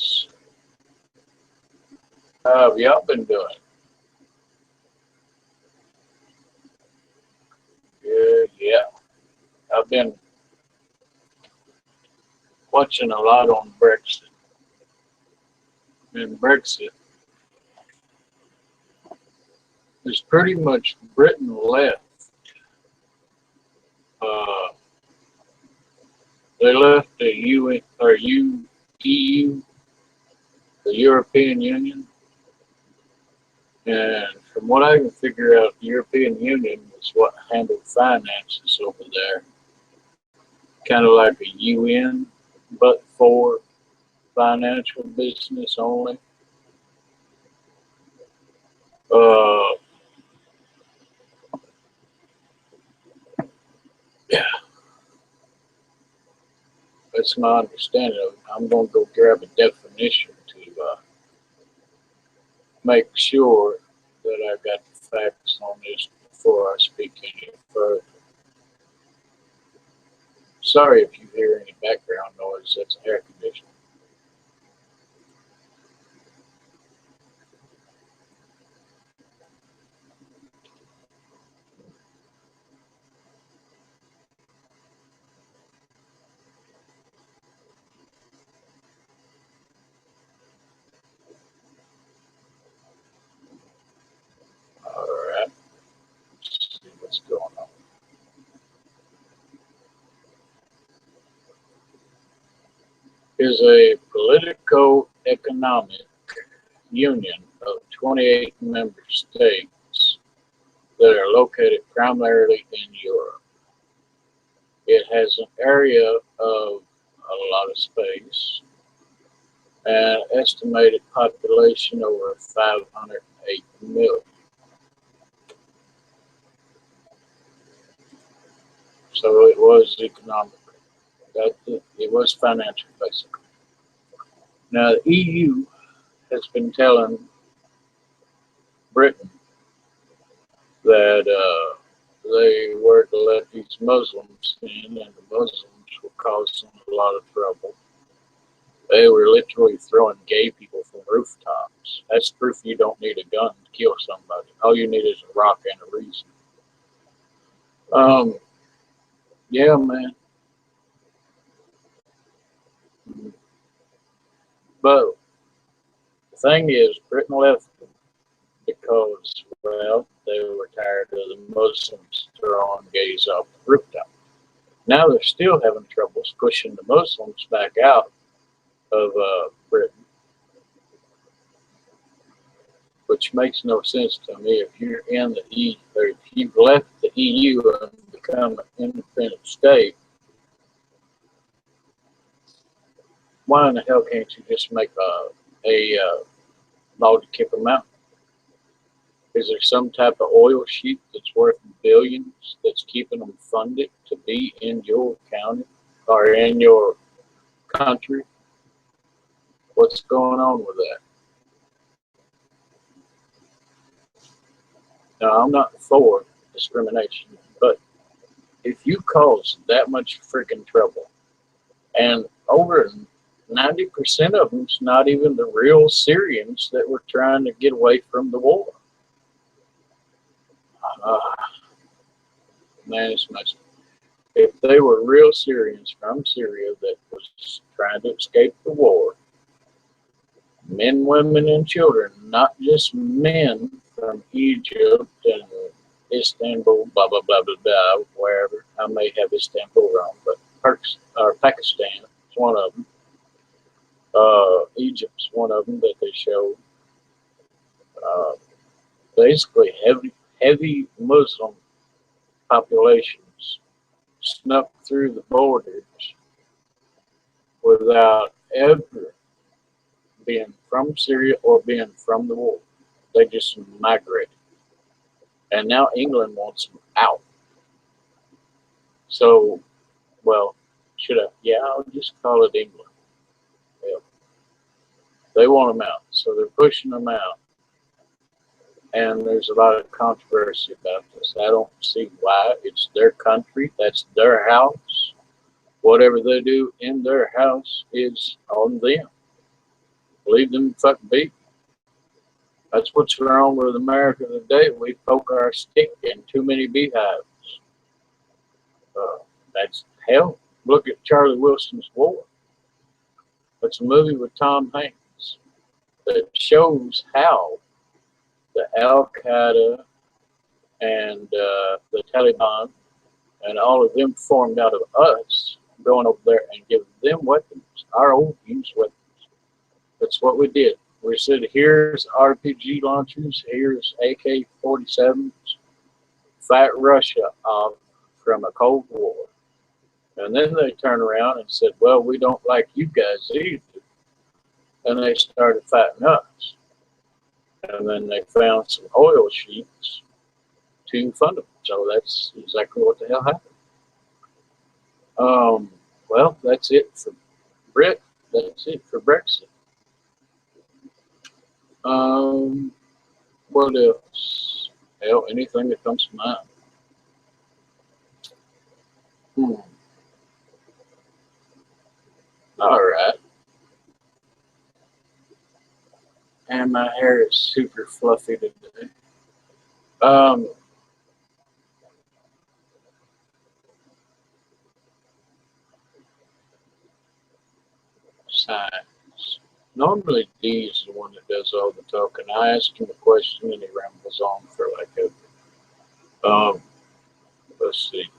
States. How have y'all been doing? Good, yeah. I've been watching a lot on Brexit. And Brexit is pretty much Britain left. Uh, they left the UN or EU, the European Union, and from what I can figure out, the European Union is what handled finances over there, kind of like a UN, but for financial business only. Uh, yeah, that's my understanding of it. I'm going to go grab a definition to make sure that I got the facts on this before I speak any further. Sorry if you hear any background noise, that's air conditioning. All right, let's see what's going on. Is a politico-economic union of 28 member states that are located primarily in Europe. It has an area of a lot of space and estimated population over 508 million. So it was economic. It was financial, basically. Now, the EU has been telling Britain that they were to let these Muslims in, and the Muslims were causing a lot of trouble. They were literally throwing gay people from rooftops. That's proof you don't need a gun to kill somebody. All you need is a rock and a reason. Yeah, man. But the thing is, Britain left because, well, they were tired of the Muslims throwing gays off the rooftop. Now they're still having troubles pushing the Muslims back out of Britain, which makes no sense to me. If you're in the EU, or if you've left the EU and become an independent state, why in the hell can't you just make a law to kick them out? Is there some type of oil sheet that's worth billions that's keeping them funded to be in your county or in your country? What's going on with that? Now, I'm not for discrimination, but if you cause that much freaking trouble, and over 90% of them's not even the real Syrians that were trying to get away from the war. Man, it's messed up. If they were real Syrians from Syria that was trying to escape the war, men, women, and children, not just men from Egypt and Istanbul, blah, blah, blah, blah, blah, wherever. I may have Istanbul wrong, but Pakistan is one of them. Egypt's one of them that they showed. Basically, heavy Muslim populations snuck through the borders without ever being from Syria or being from the war. They just migrated. And now England wants them out. So, well, should I? Yeah, I'll just call it England. Yeah. They want them out. So they're pushing them out. And there's a lot of controversy about this. I don't see why. It's their country. That's their house. Whatever they do in their house is on them. Leave them fucking be. That's what's wrong with America today. We poke our stick in too many beehives. That's hell. Look at Charlie Wilson's War. It's a movie with Tom Hanks that shows how the Al Qaeda and the Taliban and all of them formed out of us going over there and giving them weapons, our own used weapons. That's what we did. We said, here's RPG launchers, here's AK-47s, fight Russia off from a Cold War. And then they turned around and said, well, we don't like you guys either. And they started fighting us. And then they found some oil sheets to fund them. So that's exactly what the hell happened. Well, that's it for Brit. That's it for Brexit. What else? Hell, anything that comes to mind. All right. And my hair is super fluffy today. Science. Normally D is the one that does all the talking. I ask him a question and he rambles on for like a, let's see.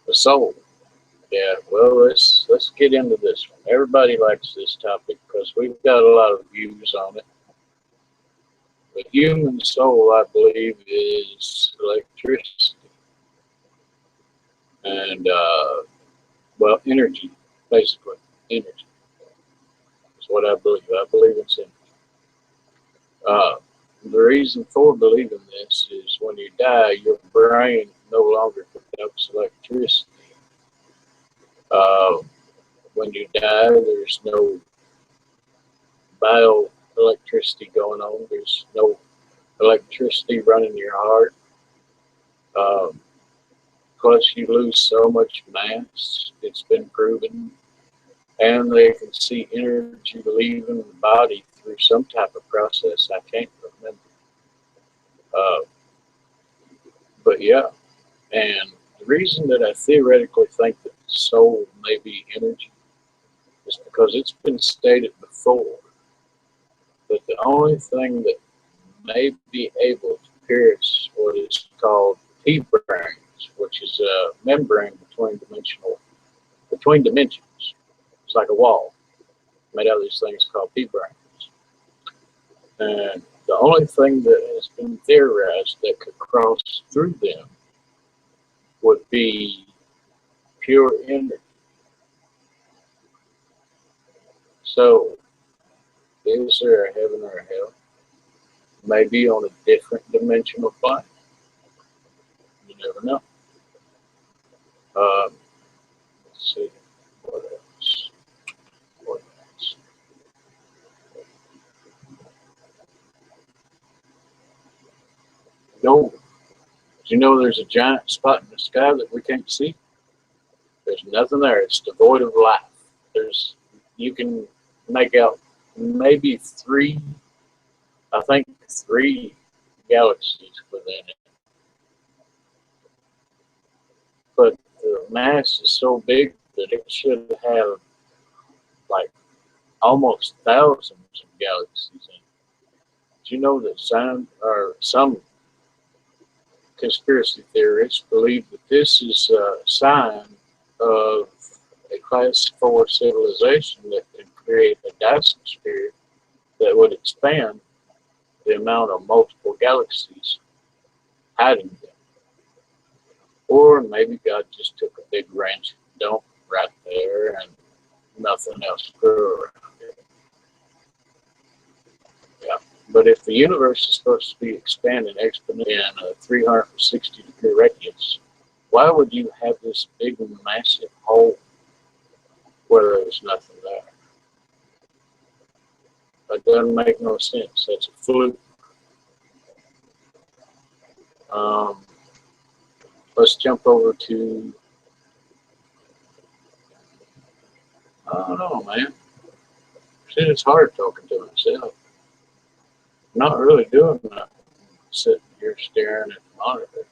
The soul. Yeah, well, let's get into this one. Everybody likes this topic because we've got a lot of views on it. The human soul, I believe, is electricity and well, energy, basically energy. That's what I believe. I believe it's energy. The reason for believing this is when you die, your brain no longer conducts electricity. When you die, there's no bioelectricity going on. There's no electricity running your heart. Plus, you lose so much mass. It's been proven. And they can see energy leaving the body through some type of process. I can't remember. But yeah, and the reason that I theoretically think that the soul may be energy is because it's been stated before that the only thing that may be able to pierce what is called P-brains, which is a membrane between dimensions. It's like a wall made out of these things called P-brains. And the only thing that has been theorized that could cross through them would be pure energy. So, is there a heaven or a hell? Maybe on a different dimensional plane. You never know. Let's see. What else? What else? No. Did you know there's a giant spot in the sky that we can't see? There's nothing there. It's devoid of life. You can make out maybe three galaxies within it. But the mass is so big that it should have like almost thousands of galaxies in it. Do you know that some conspiracy theorists believe that this is a sign of a class 4 civilization that could create a Dyson sphere that would expand the amount of multiple galaxies hiding them. Or maybe God just took a big wrench dump right there and nothing else grew around it. Yeah. But if the universe is supposed to be expanding exponentially in a 360-degree radius, why would you have this big massive hole where there's nothing there? That doesn't make no sense. That's a fluke. Um, let's jump over to, I don't know, man. See, it's hard talking to myself. I'm not really doing nothing. Sitting here staring at the monitor.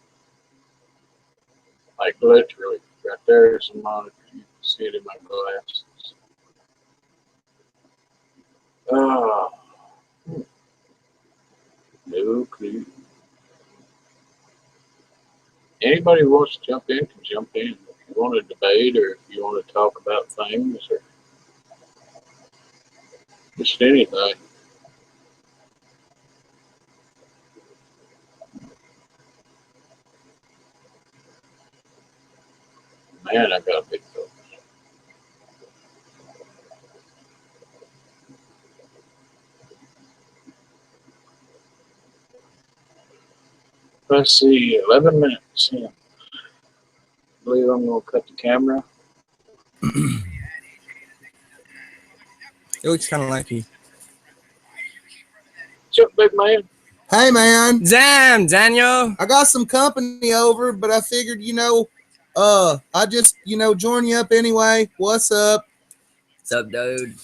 Like literally, right there's a monitor. You can see it in my glasses. Oh, no clue. Anybody who wants to jump in can jump in. If you want to debate or if you want to talk about things or just anything. Man, I got a big focus. Let's see, 11 minutes in. I believe I'm going to cut the camera. It looks kind of like you. What's up, big man? Hey, man. Damn, Daniel. I got some company over, but I figured, I just, join you up anyway. What's up? What's up, dude?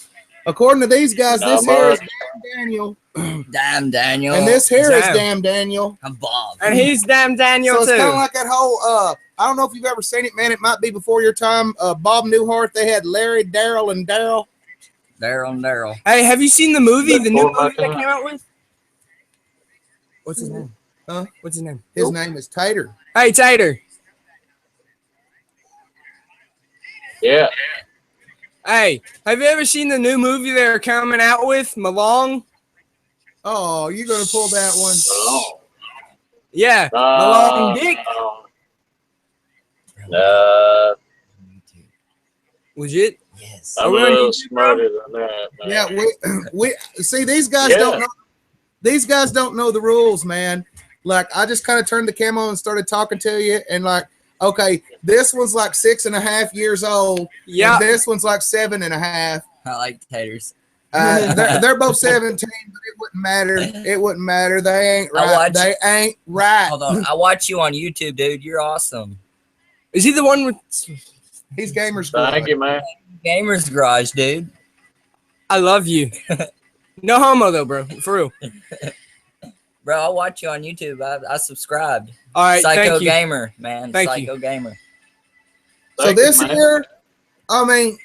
According to these guys, Not this here is much. Damn Daniel. Damn, Daniel. And this here is Damn. Damn Daniel. I'm Bob. And he's damn Daniel, So it's kind of too. like that whole, I don't know if you've ever seen it, man. It might be before your time. Bob Newhart, they had Larry, Daryl, and Daryl. Daryl. Hey, have you seen the movie, the new Before my movie that time. came out with? What's his name? Huh? What's his name? His name is Tater. Hey, Tater. Yeah. Hey, have you ever seen the new movie they're coming out with, Malong? Oh, you're going to pull that one. Oh. Yeah, Malong Dick. Legit? Yes. I'm a Are we on little YouTube, bro? smarter than that, man. Yeah, we see these guys Yeah. don't know. These guys don't know the rules, man. Like, I just kind of turned the camera on and started talking to you, and like, okay, this one's like 6.5 years old. Yeah. And this one's like 7.5. I like taters. They're both 17, but it wouldn't matter. It wouldn't matter. They ain't right. They ain't right. Hold on. I watch you on YouTube, dude. You're awesome. Is he the one with... He's gamers. Thank you, man. Gamers Garage, dude. I love you. No homo, though, bro. For real. Bro, I watch you on YouTube. I subscribed. All right, Psycho thank you. Gamer, man. Thank Psycho Gamer. So Thank you, this man. here, I mean,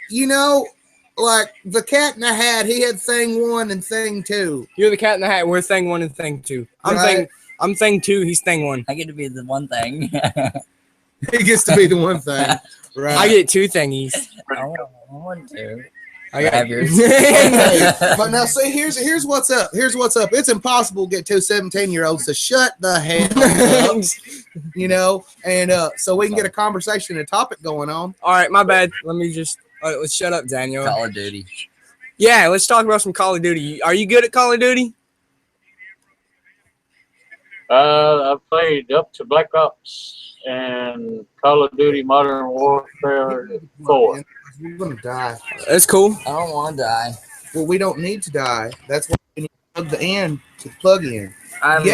like the Cat in the Hat, he had thing 1 and thing 2. You're the cat in the hat. We're thing 1 and thing 2. Right. I'm thing 2. He's thing 1. I get to be the one thing. He gets to be the one thing. Right. I get 2 thingies. I want to. I got Have yours. But now, see, here's what's up. Here's what's up. It's impossible to get 2 17-year-olds to shut the hell up, and so we can get a conversation and a topic going on. All right, my bad. Let me just let's shut up, Daniel. Call of Duty. Yeah, let's talk about some Call of Duty. Are you good at Call of Duty? I've played up to Black Ops and Call of Duty Modern Warfare 4. We're gonna die. That's cool. I don't want to die. Well, we don't need to die. That's why we need to plug the end to plug in. I'm boy.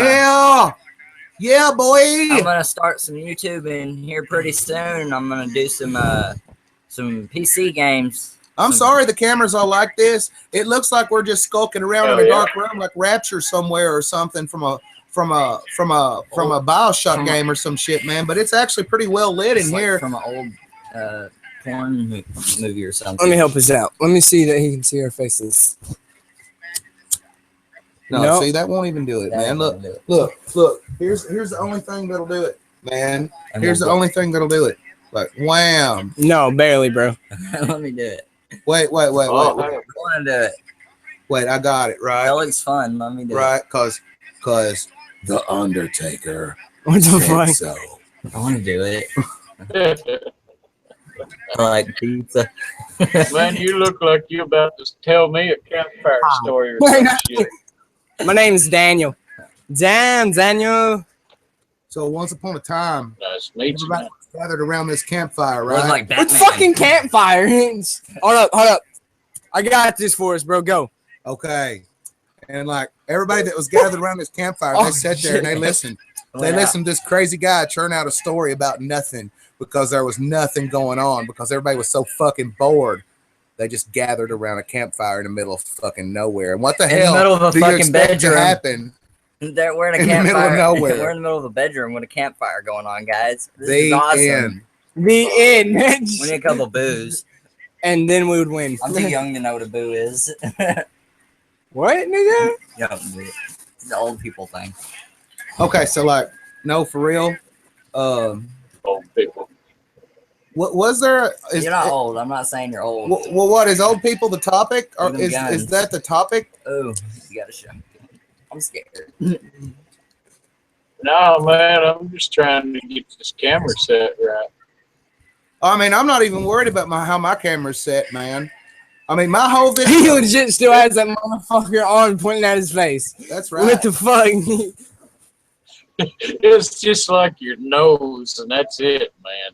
I'm gonna start some YouTube in here pretty soon. I'm gonna do some PC games. I'm sorry the camera's all like this. It looks like we're just skulking around in a dark room like Rapture somewhere or something from a BioShock game or some shit, man. But it's actually pretty well lit in Like here. from an old porn movie or something. Let me help us out. Let me see that he can see our faces. No, Nope. see, that won't even do it, man. Look. Here's the only thing that'll do it, man. Here's the only thing that'll do it. Like, wham. No, barely, bro. Let me do it. Wait. Oh, I want to do it. Wait, I got it, That right? looks fun. Let me do Right, cause the Undertaker What the said fuck? so. it. I want to do it. I like pizza. Man, you look like you about to tell me a campfire story or Wait, some no. shit. My name's Daniel. Damn, Daniel. So once upon a time, Nice to meet you, everybody man. was gathered around this campfire, It was right? like Batman. It's fucking campfire. Hold up. I got this for us, bro. Go. Okay. And like everybody that was gathered around this campfire, Oh, they sat there and they shit. listened. They listened to this crazy guy churn out a story about nothing because there was nothing going on because everybody was so fucking bored. They just gathered around a campfire in the middle of fucking nowhere. And what the hell the middle of a do you fucking expect bedroom. to happen? We're in a In the middle of campfire. nowhere. We're in the middle of a bedroom with a campfire going on, guys. This The is awesome. end. The end. We need a couple booze. And then we would win. I'm too young to know what a boo is. What, nigga? Yeah, dude. It's the old people thing. Okay, so like, no, for real. Old people. What was there? You're not old. I'm not saying you're old. Well, what is old people the topic? Or Them is guns. that the topic? Oh, you gotta show me. I'm scared. No, man, I'm just trying to get this camera set right. I mean, I'm not even worried about how my camera's set, man. I mean, my whole He video. legit still has that motherfucker on pointing at his face. That's right. What the fuck? It's just like your nose, and that's it, man.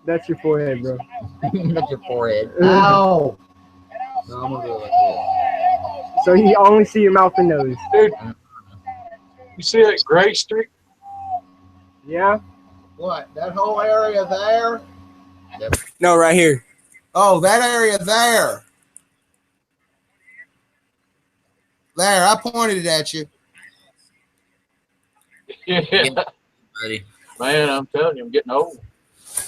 That's your forehead, bro. That's your forehead. Ow! No, I'm gonna do it like this. So you only see your mouth and nose. Dude, you see that gray streak? Yeah? What? That whole area there? No, right here. Oh, that area there. There, I pointed it at you. Yeah, Buddy. man, I'm telling you, I'm getting old.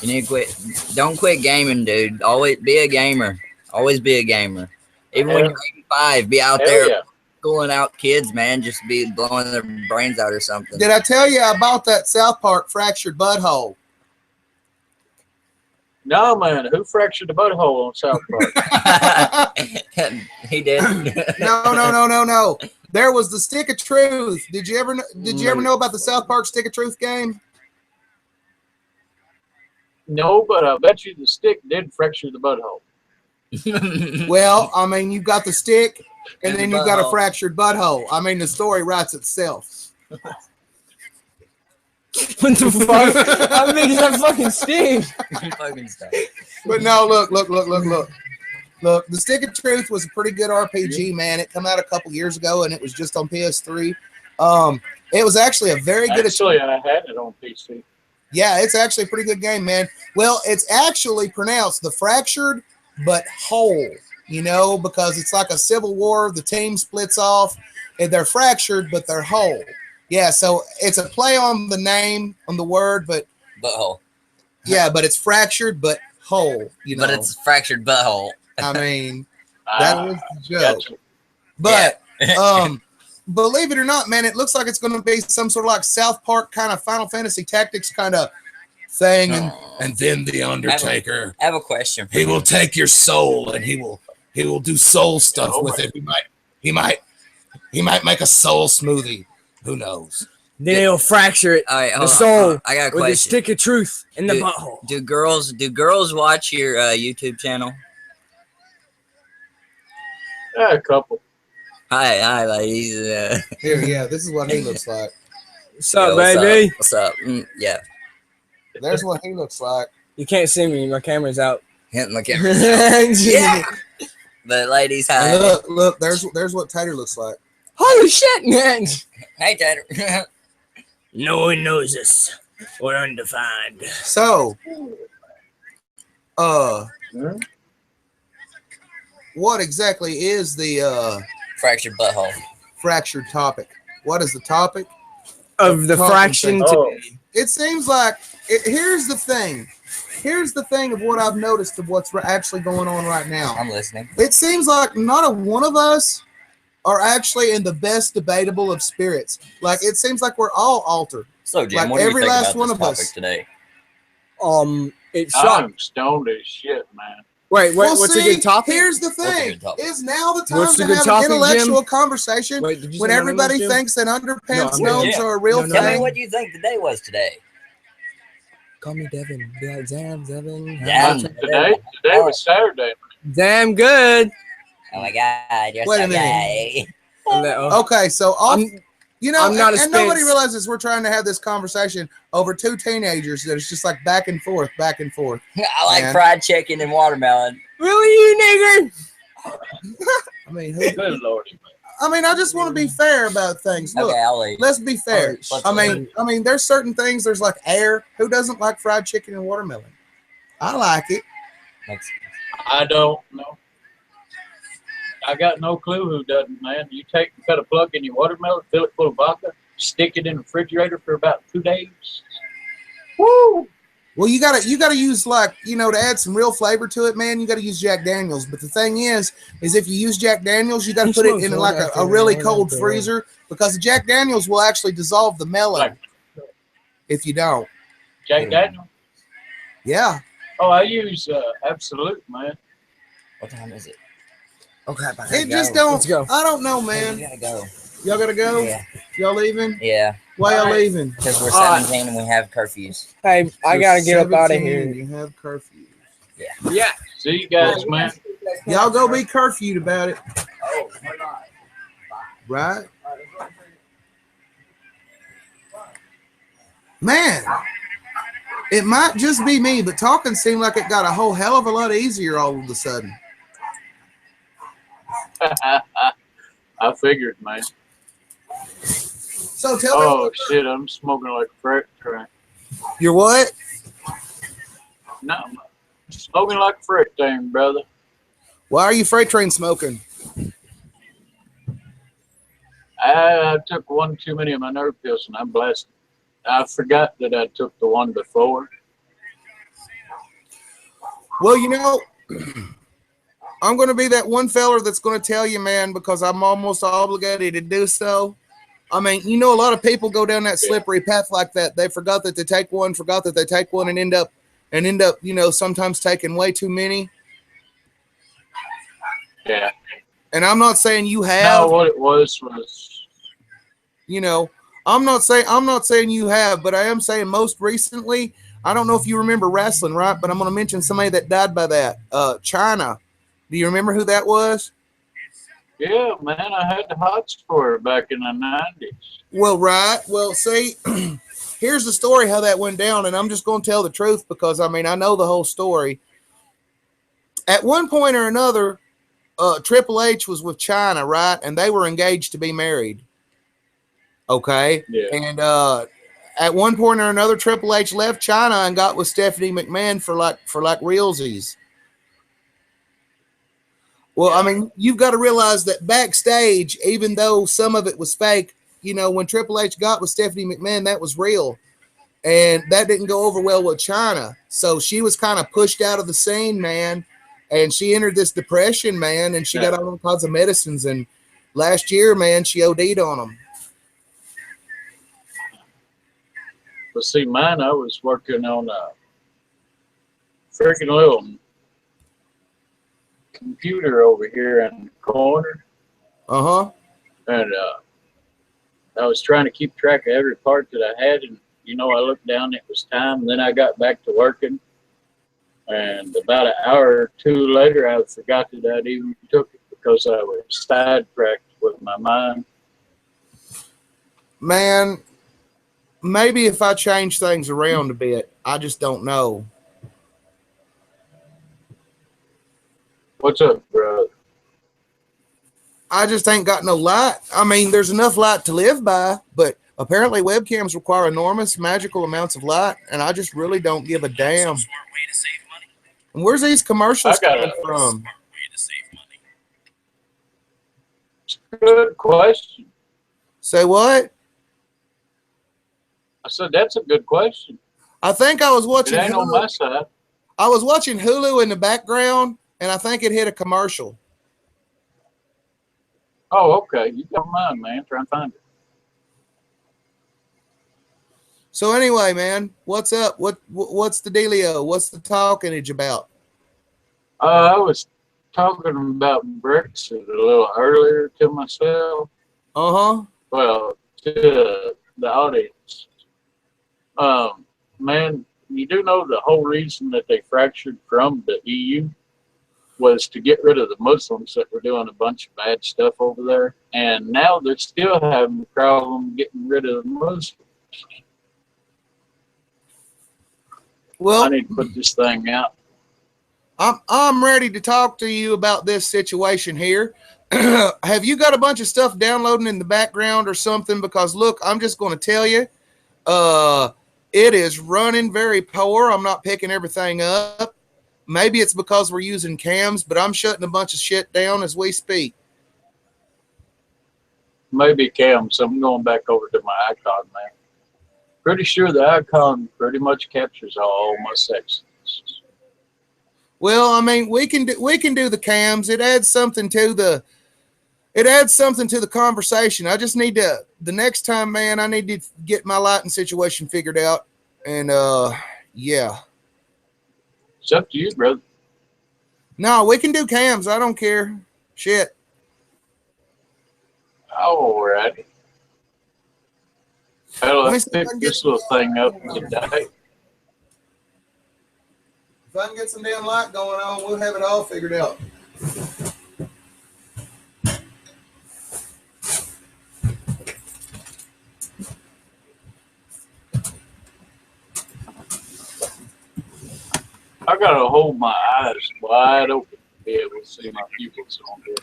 You need to quit. Don't quit gaming, dude. Always be a gamer. Always be a gamer. Even when you're 85, be out Hell there yeah. schooling out kids, man. Just be blowing their brains out or something. Did I tell you I bought that South Park fractured butthole? No, man, who fractured the butthole on South Park? He did. No. There was the Stick of Truth. Did you ever know about the South Park Stick of Truth game? No, but I bet you the stick did fracture the butthole. Well, I mean, you've got the stick, and And then the you've got a butthole. fractured butthole. I mean, the story writes itself. What the fuck? How big is that fucking stick? Fucking stuff. But no, look. Look, the Stick of Truth was a pretty good RPG, man. It came out a couple years ago, and it was just on PS3. It was actually a very good. Actually, I had it on PC. Yeah, it's actually a pretty good game, man. Well, it's actually pronounced the fractured but whole, you know, because it's like a civil war. The team splits off, and they're fractured, but they're whole. Yeah, so it's a play on the name, on the word, but Butthole. yeah, but it's fractured but whole, you know. But it's a fractured butthole. I mean, that was the joke. Gotcha. But believe it or not, man, it looks like it's going to be some sort of like South Park kind of Final Fantasy Tactics kind of thing, and then the Undertaker, I have a question. he will take your soul and he will do soul stuff Oh, with my. it. He might make a soul smoothie. Who knows? Then he'll fracture it. All right, The hold on. soul I got a with a question. stick of truth in the Dude. butthole. Do girls watch your YouTube channel? Yeah, a couple. Hi, ladies. Here, yeah, this is what he looks like. What's up, Yo, what's baby? What's up? Yeah, There's what he looks like. You can't see me. My camera's out. hitting the camera. Yeah. But ladies, hi. And look, there's what Tater looks like. Holy shit, man. Hey, Tater. No one knows us. We're undefined. So, Hmm? what exactly is the Fractured butthole. fractured topic? What is the topic? Of the Talking fraction. Oh. It seems like here's the thing. Here's the thing of what I've noticed of what's actually going on right now. I'm listening. It seems like not a one of us are actually in the best debatable of spirits. Like it seems like we're all altered. So, Jim, Like what do you every think last about one this of topic us. today? It sucked. I'm stoned as shit, man. Wait, Well, what's see, a good topic? Here's the What's a thing: good topic? is now the time What's to the good have topic, an intellectual Jim? conversation Wait, did you when say my name everybody was Jim? thinks that underpants No, I'm gnomes Jim. are a real No, Tell me thing. what you think the day was today. Call me Devin. Be like, Damn, Devin. Damn. Today was Saturday. Damn good. Oh my God, you're Wait so a minute. gay. Okay, so off, you know, I'm not a and nobody spitz. realizes we're trying to have this conversation over two teenagers that it's just like back and forth, back and forth. I like Man. fried chicken and watermelon. Really, you nigger? I mean, who, Good lordy, man. I mean, I just want to be fair about things. Look, Okay, I'll leave. let's be fair. Let's I mean, there's certain things. There's like air. Who doesn't like fried chicken and watermelon? I like it. I don't know. I got no clue who doesn't, man. You cut a plug in your watermelon, fill it full of vodka, stick it in the refrigerator for about 2 days. Woo! Well, you gotta use, like, you know, to add some real flavor to it, man. You gotta use Jack Daniels. But the thing is if you use Jack Daniels, you gotta put it in like a really cold freezer, because the Jack Daniels will actually dissolve the melon if you don't. Jack Daniel? Yeah. Oh, I use Absolute, man. What time is it? Okay, It just don't. Let's go. I don't know, Man, man. we gotta go. Y'all gotta go. Yeah. Y'all leaving? Yeah. Why y'all leaving? Because we're All right. 17 and we have curfews. Hey, I gotta get up out of 17, here. You have curfew. Yeah. See you guys, man. Y'all go be curfewed about it. Right? Man, it might just be me, but talking seemed like it got a whole hell of a lot easier all of a sudden. I figured, man. So tell Oh me. shit, I'm smoking like a freight train. You're what? No, I'm smoking like a freight train, brother. Why are you freight train smoking? I took one too many of my nerve pills and I'm blasted. I forgot that I took the one before. Well, you know, I'm going to be that one feller that's going to tell you, man, because I'm almost obligated to do so. I mean, you know, a lot of people go down that slippery path like that. They forgot that they take one, and end up, you know, sometimes taking way too many. Yeah. And I'm not saying you have. No, what it was, you know, I'm not saying you have, but I am saying most recently, I don't know if you remember wrestling, right? But I'm going to mention somebody that died by that. China. Do you remember who that was? yeah, man, I had the hots for her back in the 90s. Well, right. Well, see, here's the story how that went down, and I'm just going to tell the truth because, I mean, I know the whole story. At one point or another, Triple H was with China, right? And they were engaged to be married. Okay? Yeah. And at one point or another, Triple H left China and got with Stephanie McMahon for like realsies. Well, I mean, you've got to realize that backstage, even though some of it was fake, you know, when Triple H got with Stephanie McMahon, that was real. And that didn't go over well with China. So she was kind of pushed out of the scene, man. And she entered this depression, man. And she got all kinds of medicines. And last year, man, she OD'd on them. But see, mine, I was working on a freaking little computer over here in the corner. Uh-huh. And I was trying to keep track of every part that I had. And, you know, I looked down, it was time. And then I got back to working. And about an hour or two later, I forgot that I'd even took it because I was sidetracked with my mind. Man, maybe if I change things around a bit, I just don't know. What's up, bro? I just ain't got no light. I mean, there's enough light to live by, but apparently webcams require enormous magical amounts of light, and I just really don't give a damn. And where's these commercials coming from? Good question. Say what? I said, that's a good question. I think I was It watching ain't on Hulu. my side. I was watching Hulu in the background, and I think it hit a commercial. Oh, okay. You got mine, man. Try and find it. So anyway, man, what's up? What's the dealio? What's the talkingage about? I was talking about Brexit a little earlier to myself. Uh-huh. Well, to the audience. Man, you do know the whole reason that they fractured from the EU was to get rid of the Muslims that were doing a bunch of bad stuff over there. And now they're still having a problem getting rid of the Muslims. Well, I need to put this thing out. I'm ready to talk to you about this situation here have you got a bunch of stuff downloading in the background or something? Because look, I'm just going to tell you, it is running very poor. I'm not picking everything up. Maybe it's because we're using cams, but I'm shutting a bunch of shit down as we speak. Maybe cams. I'm going back over to my icon, man. Pretty sure the icon pretty much captures all my sections. Well, I mean, we can do the cams. It adds something to the conversation. I just need to, the next time, man, I need to get my lighting situation figured out. And yeah. It's up to you, brother. No, we can do cams. I don't care. Shit. Alrighty. Well, Let me I see if I picked can this get little thing up today. If I can get some damn light going on, we'll have it all figured out. I gotta hold my eyes wide open to be able to see my pupils on here.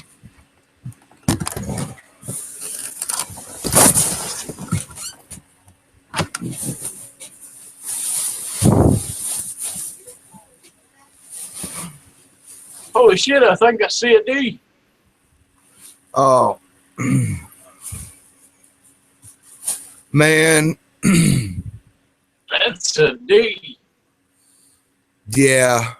Holy shit, I think I see a D. Oh. Man. That's a D. Yeah.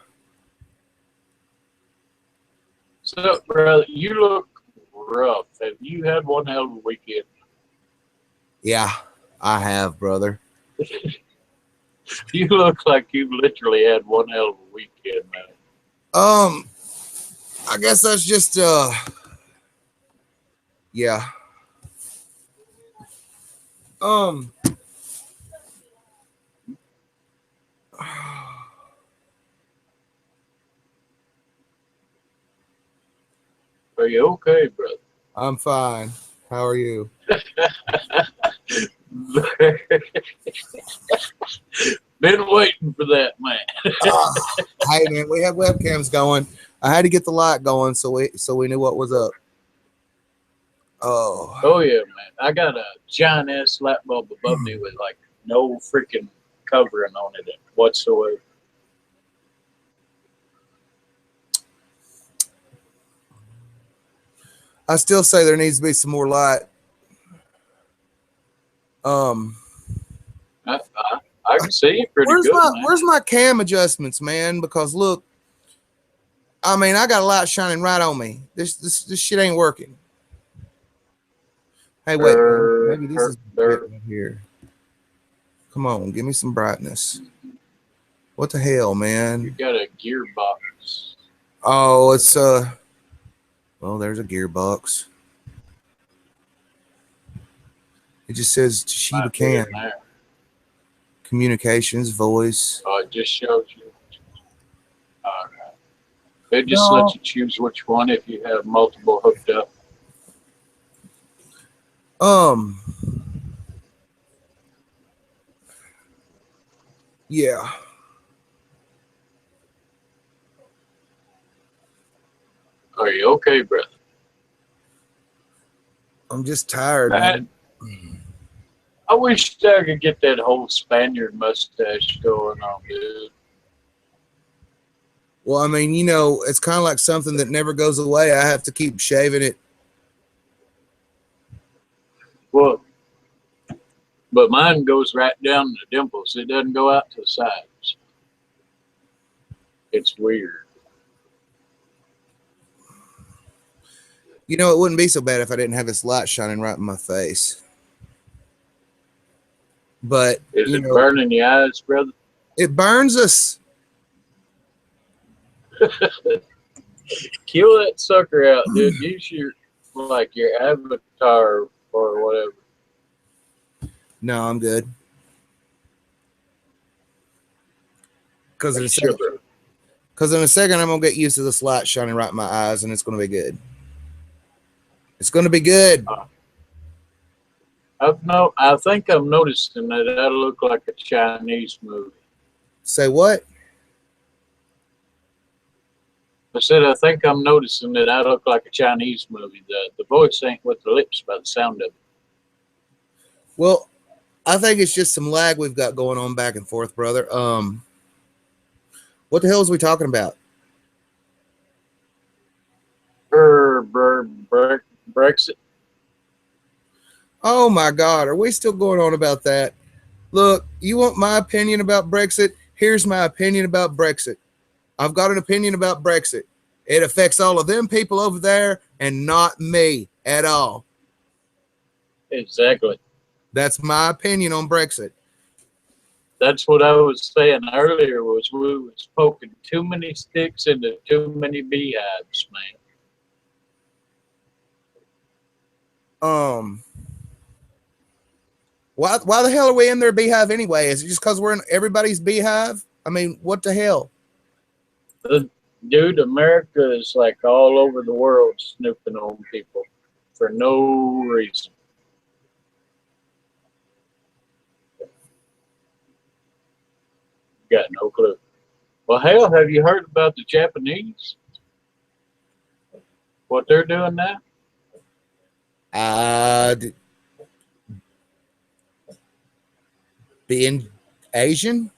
So, brother, you look rough. Have you had one hell of a weekend? Yeah, I have, brother. You look like you've literally had one hell of a weekend, man. I guess that's just yeah. Are you okay, brother? I'm fine. How are you? Been waiting for that, man. Hey man, we have webcams going. I had to get the light going so we knew what was up. Oh yeah, man. I got a giant ass light bulb above me with like no freaking covering on it whatsoever. I still say there needs to be some more light. I can see it pretty good. Where's my cam adjustments, man? Because look, I mean, I got a light shining right on me. This shit ain't working. Hey, wait, man. Maybe this is right here. Come on, give me some brightness. What the hell, man? You got a gearbox. Oh, it's well, there's a gearbox. It just says Toshiba Cam. Communications, voice. Oh, it just shows you. All right. It just lets you choose which one if you have multiple hooked up. Yeah. Are you okay, brother? I'm just tired, man. I wish I could get that whole Spaniard mustache going on, dude. Well, I mean, you know, it's kind of like something that never goes away. I have to keep shaving it. Well, but mine goes right down the dimples. It doesn't go out to the sides. It's weird. You know, it wouldn't be so bad if I didn't have this light shining right in my face. But is it burning your eyes, brother? It burns us. Kill that sucker out, dude. Use your avatar or whatever. No, I'm good. Because in a second, I'm gonna get used to this light shining right in my eyes, and it's gonna be good. It's gonna be good. I think I'm noticing that look like a Chinese movie. Say what? I said, I think I'm noticing that I look like a Chinese movie. The voice ain't with the lips by the sound of it. Well, I think it's just some lag we've got going on back and forth, brother. What the hell is we talking about? Brexit. Oh my God, are we still going on about that? Look, you want my opinion about Brexit? Here's my opinion about Brexit. I've got an opinion about Brexit. It affects all of them people over there and not me at all. Exactly. That's my opinion on Brexit. That's what I was saying earlier. Was we was poking too many sticks into too many beehives, man. Why the hell are we in their beehive anyway? Is it just because we're in everybody's beehive? I mean, what the hell? Dude, America is like all over the world snooping on people for no reason. Got no clue. Well, hell, have you heard about the Japanese? What they're doing now? Being Asian?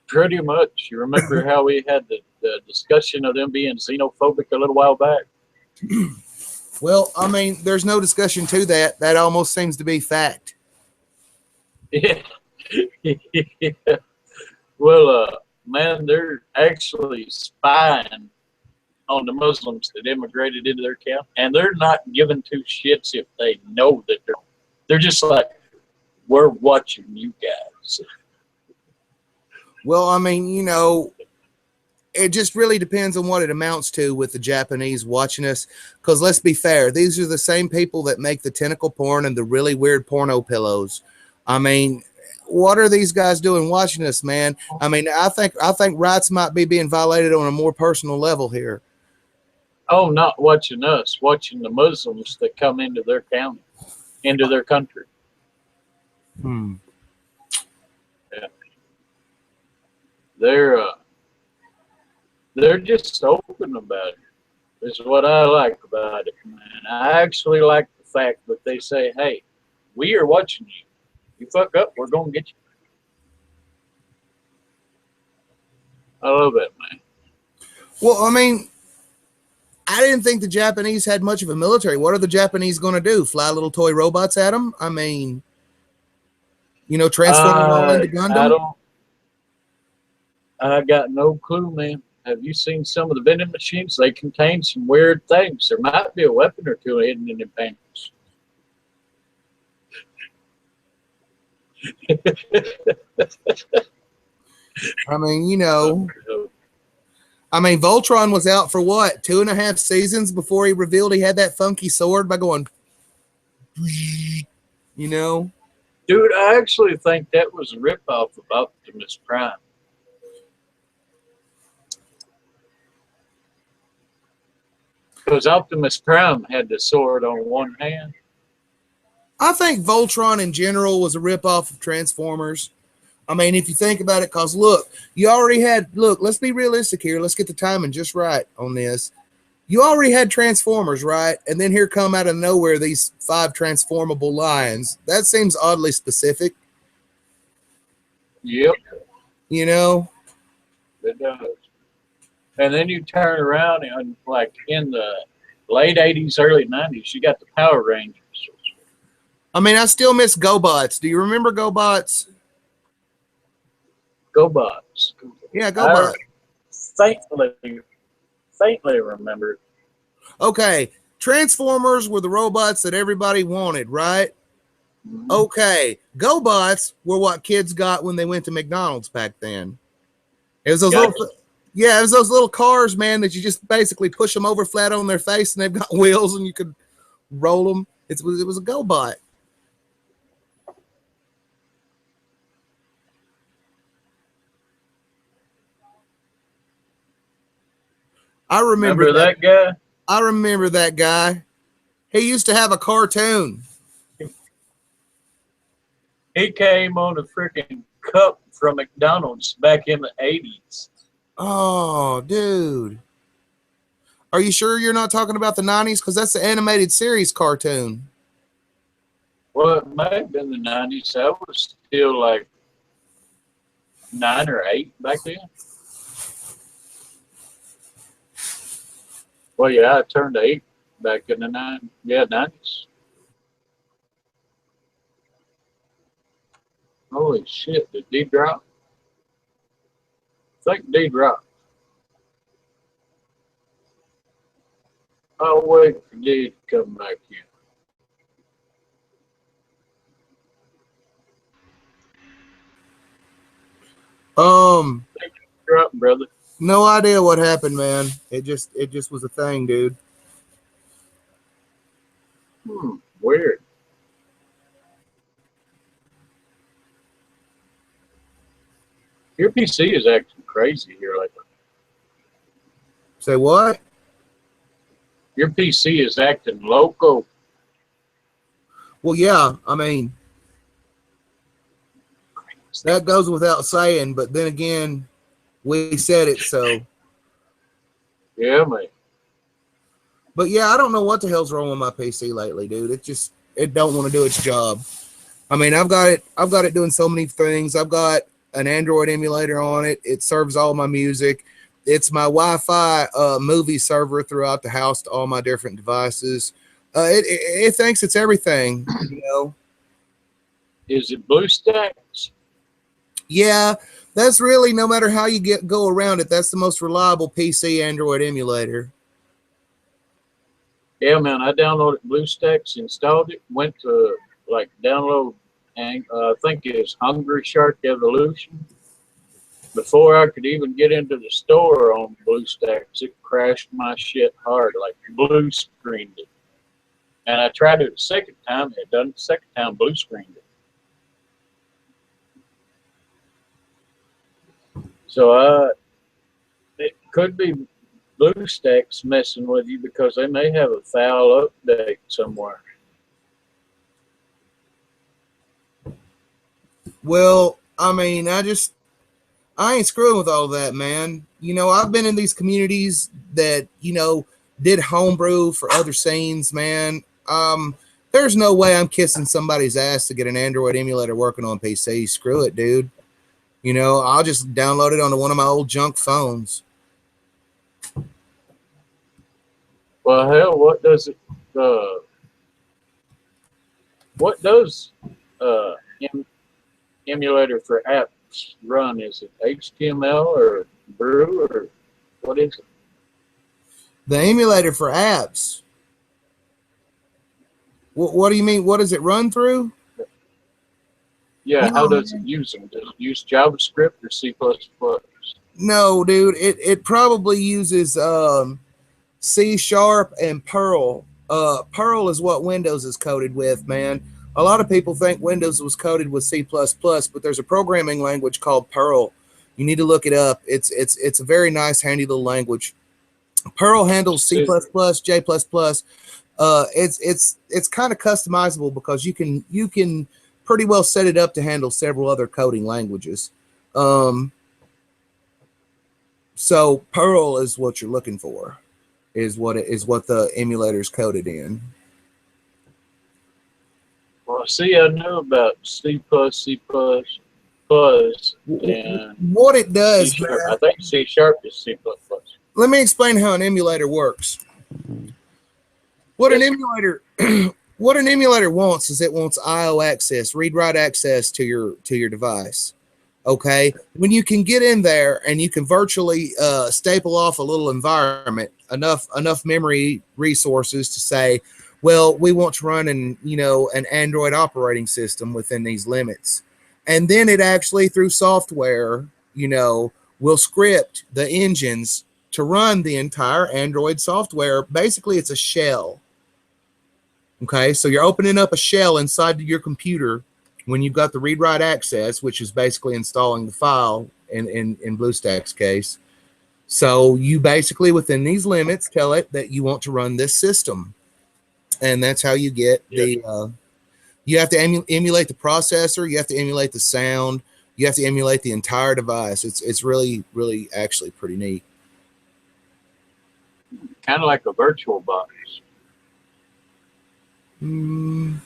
Pretty much. You remember how we had the discussion of them being xenophobic a little while back? Well, I mean, there's no discussion to that. That almost seems to be fact. Yeah. Well, man, they're actually spying on the Muslims that immigrated into their camp, and they're not giving two shits if they know that they're just like, we're watching you guys. Well, I mean, you know, it just really depends on what it amounts to with the Japanese watching us. Because let's be fair, these are the same people that make the tentacle porn and the really weird porno pillows. I mean, what are these guys doing watching us, man? I mean, I think rights might be being violated on a more personal level here. Oh, not watching us, watching the Muslims that come into their county, into their country. Yeah. They're just open about it. Is what I like about it, man. I actually like the fact that they say, "Hey, we are watching you. You fuck up, we're gonna get you." I love it, man. Well, I mean, I didn't think the Japanese had much of a military. What are the Japanese going to do? Fly little toy robots at them? I mean, you know, transform them all into Gundam? I got no clue, man. Have you seen some of the vending machines? They contain some weird things. There might be a weapon or two hidden in the panels. I mean, you know, I mean, Voltron was out for what, 2.5 seasons before he revealed he had that funky sword by going, you know? Dude, I actually think that was a ripoff of Optimus Prime. Because Optimus Prime had the sword on one hand. I think Voltron in general was a ripoff of Transformers. I mean, if you think about it, because look, you already had, look, let's be realistic here. Let's get the timing just right on this. You already had Transformers, right? And then here come out of nowhere these 5 transformable lions. That seems oddly specific. Yep. You know? It does. And then you turn around and, like, in the late 80s, early 90s, you got the Power Rangers. I mean, I still miss GoBots. Do you remember GoBots? GoBots. Yeah, GoBots. Faintly remember. Okay, Transformers were the robots that everybody wanted, right? Mm-hmm. Okay, GoBots were what kids got when they went to McDonald's back then. It was those little, yeah, it was those little cars, man, that you just basically push them over flat on their face, and they've got wheels, and you could roll them. It was a GoBot. I remember that guy. I remember that guy. He used to have a cartoon. He came on a freaking cup from McDonald's back in the 80s. Oh, dude. Are you sure you're not talking about the 90s? Because that's the animated series cartoon. Well, it may have been the 90s. I was still like 9 or 8 back then. Well, yeah, I turned 8 back in the 90s. Holy shit, did D drop? I think D dropped. I'll wait for D to come back in. Drop, brother. No idea what happened, man. It just was a thing, dude. Weird. Your PC is acting crazy here lately. Say what? Your PC is acting loco. Well, yeah, I mean, that goes without saying, but then again, we said it, so. Yeah, man. But yeah, I don't know what the hell's wrong with my PC lately, dude. It don't want to do its job. I mean, I've got it doing so many things. I've got an Android emulator on it. It serves all my music. It's my Wi-Fi movie server throughout the house to all my different devices. It thinks it's everything, you know. Is it BlueStacks? Yeah, that's really, no matter how you go around it, that's the most reliable PC Android emulator. Yeah, man. I downloaded BlueStacks, installed it, went to like download, and I think it's Hungry Shark Evolution. Before I could even get into the store on BlueStacks, it crashed my shit hard, like blue screened it. And I tried it a second time, it done the second time, blue screened it. So it could be BlueStacks messing with you because they may have a foul update somewhere. Well, I mean, I ain't screwing with all that, man. You know, I've been in these communities that, you know, did homebrew for other scenes, man. There's no way I'm kissing somebody's ass to get an Android emulator working on PC. Screw it, dude. You know, I'll just download it onto one of my old junk phones. Well, hell, what does emulator for apps run? Is it HTML or Brew or what is it? The emulator for apps. What do you mean? What does it run through? Yeah, No, how does it use them? Does it use JavaScript or C++? No, dude. It probably uses C# and Perl. Perl is what Windows is coded with, man. A lot of people think Windows was coded with C++, but there's a programming language called Perl. You need to look it up. It's a very nice, handy little language. Perl handles C++, J++. It's kind of customizable because you can pretty well set it up to handle several other coding languages. So Perl is what you're looking for, is what the emulator is coded in. Well, see, I knew about C++, and What it does, C#. I think C# is C++. Let me explain how an emulator works. What an emulator what an emulator wants is it wants IO access, read-write access to your device. Okay, when you can get in there and you can virtually staple off a little environment, enough memory resources to say, well, we want to run an Android operating system within these limits, and then it actually through software, will script the engines to run the entire Android software. Basically, it's a shell. Okay, so you're opening up a shell inside your computer when you've got the read-write access, which is basically installing the file in BlueStacks case. So you basically, within these limits, tell it that you want to run this system. And that's how you get you have to emulate the processor, you have to emulate the sound, You have to emulate the entire device. It's really, really actually pretty neat. Kind of like a virtual box. Kind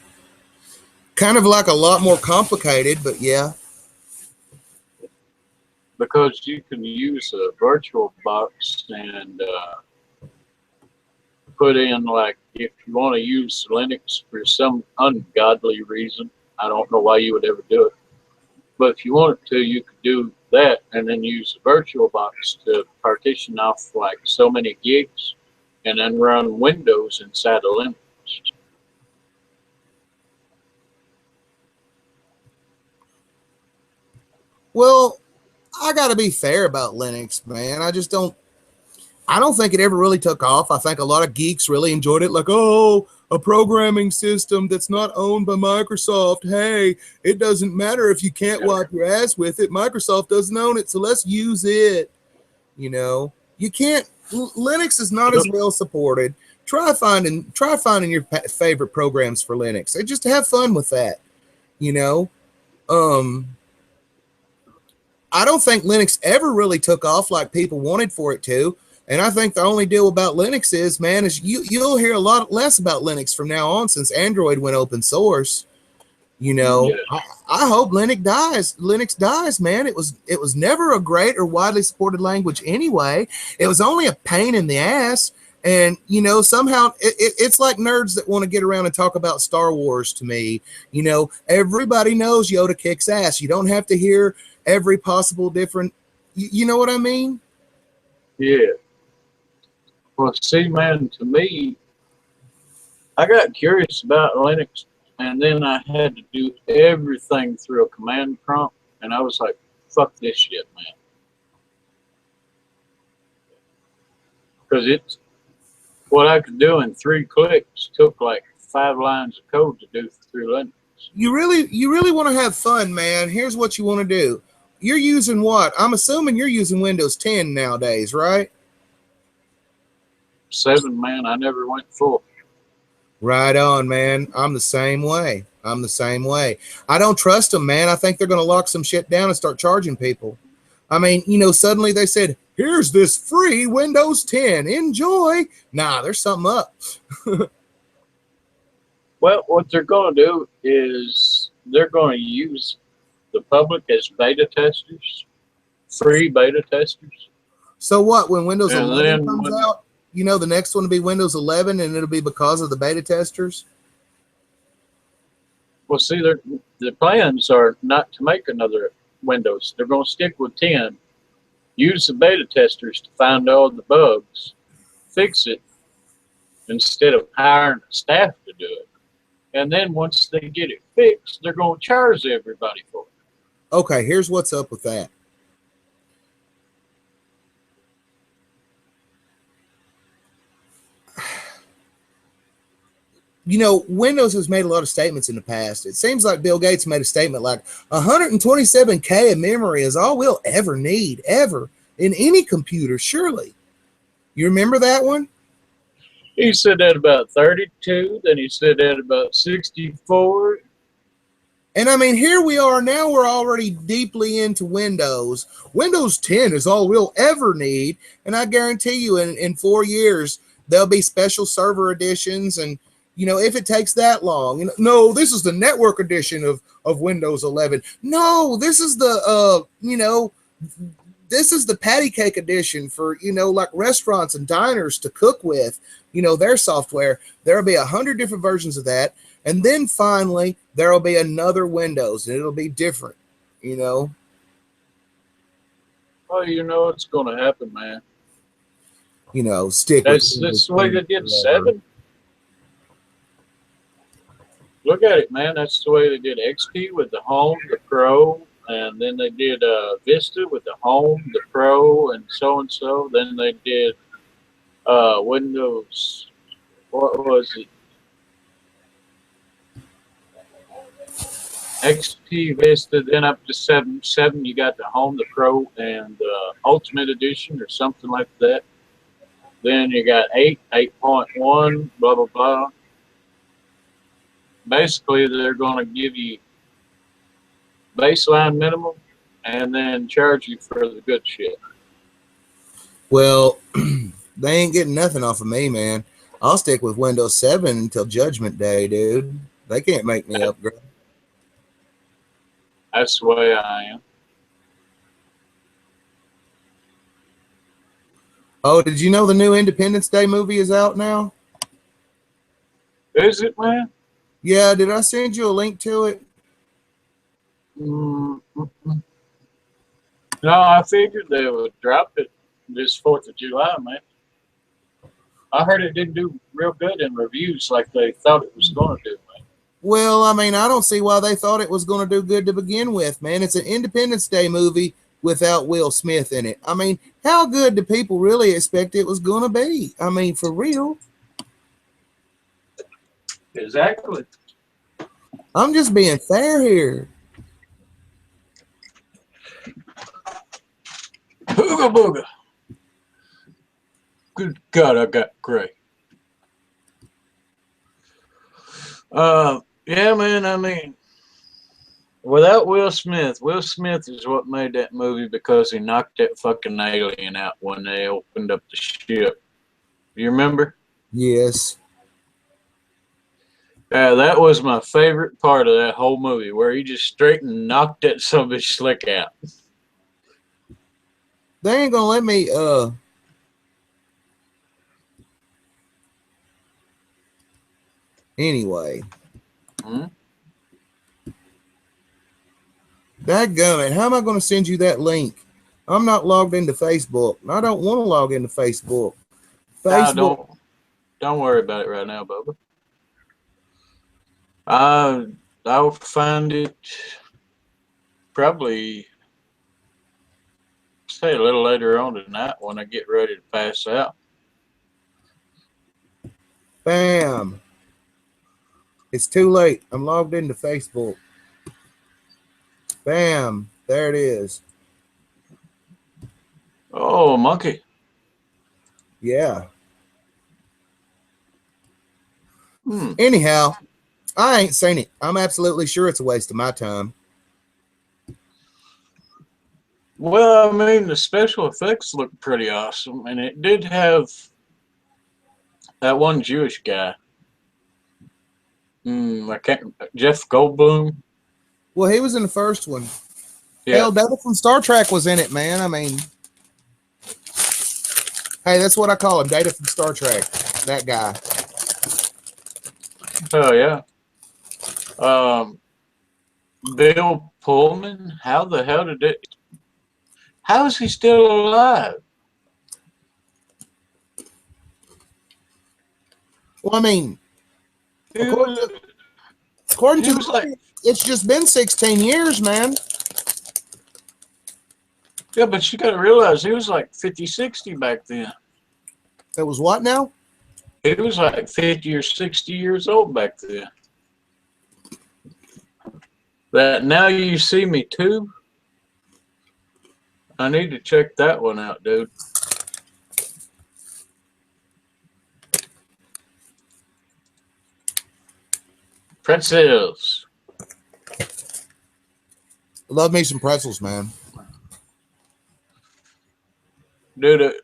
of like a lot more complicated, but yeah. Because you can use a virtual box and put in, like, if you want to use Linux for some ungodly reason, I don't know why you would ever do it. But if you wanted to, you could do that and then use a virtual box to partition off like so many gigs and then run Windows inside of Linux. Well, I got to be fair about Linux, man. I don't think it ever really took off. I think a lot of geeks really enjoyed it. Like, oh, a programming system that's not owned by Microsoft. Hey, it doesn't matter if you can't wipe your ass with it. Microsoft doesn't own it, so let's use it. You know, you can't. Linux is not as well supported. Try finding your favorite programs for Linux. Just have fun with that. You know, I don't think Linux ever really took off like people wanted for it to. And I think the only deal about Linux is, man, is you'll hear a lot less about Linux from now on since Android went open source. You know, Yeah. I hope Linux dies. Linux dies, man. It was never a great or widely supported language anyway. It was only a pain in the ass. And, you know, somehow it's like nerds that want to get around and talk about Star Wars to me. You know, everybody knows Yoda kicks ass. You don't have to hear every possible different, you know what I mean? Yeah. Well, see, man, to me, I got curious about Linux, and then I had to do everything through a command prompt, and I was like, fuck this shit, man. Because it's what I could do in 3 clicks took like 5 lines of code to do through Linux. You really want to have fun, man. Here's what you want to do. You're using what? I'm assuming you're using Windows 10 nowadays, right? 7, man, I never went full. Right on, man. I'm the same way. I don't trust them, man. I think they're going to lock some shit down and start charging people. I mean, you know, suddenly they said, here's this free Windows 10. Enjoy. Nah, there's something up. Well, what they're going to do is they're going to use the public as beta testers, free beta testers. So what, when Windows And 11 then comes when- out, you know, the next one will be Windows 11 and it'll be because of the beta testers? Well, see, the plans are not to make another Windows. They're going to stick with 10, use the beta testers to find all the bugs, fix it, instead of hiring staff to do it. And then once they get it fixed, they're going to charge everybody for it. Okay, here's what's up with that. You know, Windows has made a lot of statements in the past. It seems like Bill Gates made a statement like 127K of memory is all we'll ever need, ever, in any computer, surely. You remember that one? He said that about 32, then he said that about 64. And I mean, here we are now, we're already deeply into Windows. Windows 10 is all we'll ever need. And I guarantee you in 4 years, there'll be special server editions. And, you know, if it takes that long, you know, no, this is the network edition of Windows 11. No, this is the, you know, this is the patty cake edition for, you know, like restaurants and diners to cook with, you know, their software. There'll be 100 different versions of that. And then finally, there'll be another Windows, and it'll be different, you know. Oh, you know it's going to happen, man. You know, stick That's with the way they did 7. Look at it, man. That's the way they did XP with the Home, the Pro, and then they did Vista with the Home, the Pro, and so. Then they did Windows. What was it? XP, Vista, then up to 7. You got the Home, the Pro, and the Ultimate Edition or something like that. Then you got 8, 8.1, blah, blah, blah. Basically, they're going to give you baseline minimum, and then charge you for the good shit. Well, they ain't getting nothing off of me, man. I'll stick with Windows 7 until Judgment Day, dude. They can't make me upgrade. That's the way I am. Oh, did you know the new Independence Day movie is out now? Is it, man? Yeah, did I send you a link to it? Mm-mm. No, I figured they would drop it this 4th of July, man. I heard it didn't do real good in reviews like they thought it was going to do, man. Well, I mean, I don't see why they thought it was going to do good to begin with, man. It's an Independence Day movie without Will Smith in it. I mean, how good do people really expect it was going to be? I mean, for real. Exactly. I'm just being fair here. Booga booga. Good God, I got gray. Yeah, man, I mean, without Will Smith is what made that movie because he knocked that fucking alien out when they opened up the ship. You remember? Yes. Yeah, that was my favorite part of that whole movie, where he just straight and knocked that son of a slick out. They ain't gonna let me anyway. Dadgummit, how am I gonna send you that link? I'm not logged into Facebook. I don't want to log into Facebook. Facebook. Don't worry about it right now, Bubba. I'll find it probably say a little later on tonight when I get ready to pass out. Bam. It's too late. I'm logged into Facebook. Bam. There it is. Oh, monkey. Yeah. Hmm. Anyhow, I ain't seen it. I'm absolutely sure it's a waste of my time. Well, I mean, the special effects look pretty awesome, and it did have that one Jewish guy. I can't. Jeff Goldblum. Well, he was in the first one. Yeah. Hell, Data from Star Trek was in it, man. I mean, hey, that's what I call him, Data from Star Trek. That guy. Oh yeah. Bill Pullman. How the hell did it? How is he still alive? Well, I mean, Dude, according he to was like, it's just been 16 years, man. yeah, but you got to realize he was like 50, 60 back then. It was what now? He was like 50 or 60 years old back then. That Now You See Me Too. I need to check that one out, dude. Pretzels. Love me some pretzels, man. Dude,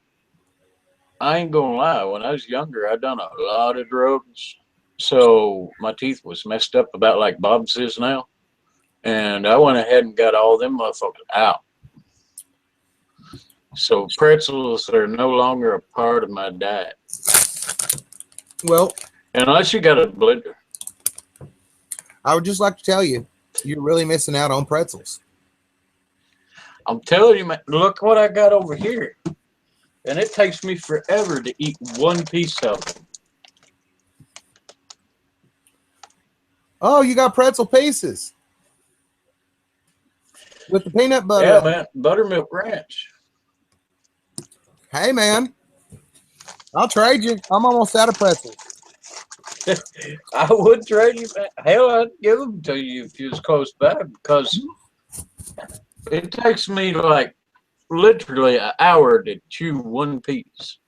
I ain't gonna lie. When I was younger, I done a lot of drugs. So my teeth was messed up about like Bob's is now. And I went ahead and got all them motherfuckers out. So pretzels are no longer a part of my diet. Well, Unless you got a blender. I would just like to tell you, you're really missing out on pretzels. I'm telling you, man, look what I got over here. And it takes me forever to eat one piece of them. Oh, you got pretzel pieces with the peanut butter. Yeah, man, buttermilk ranch. Hey, man, I'll trade you. I'm almost out of pretzels. I would trade you, man. Hell, I'd give them to you if you was close by, because it takes me like literally an hour to chew one piece.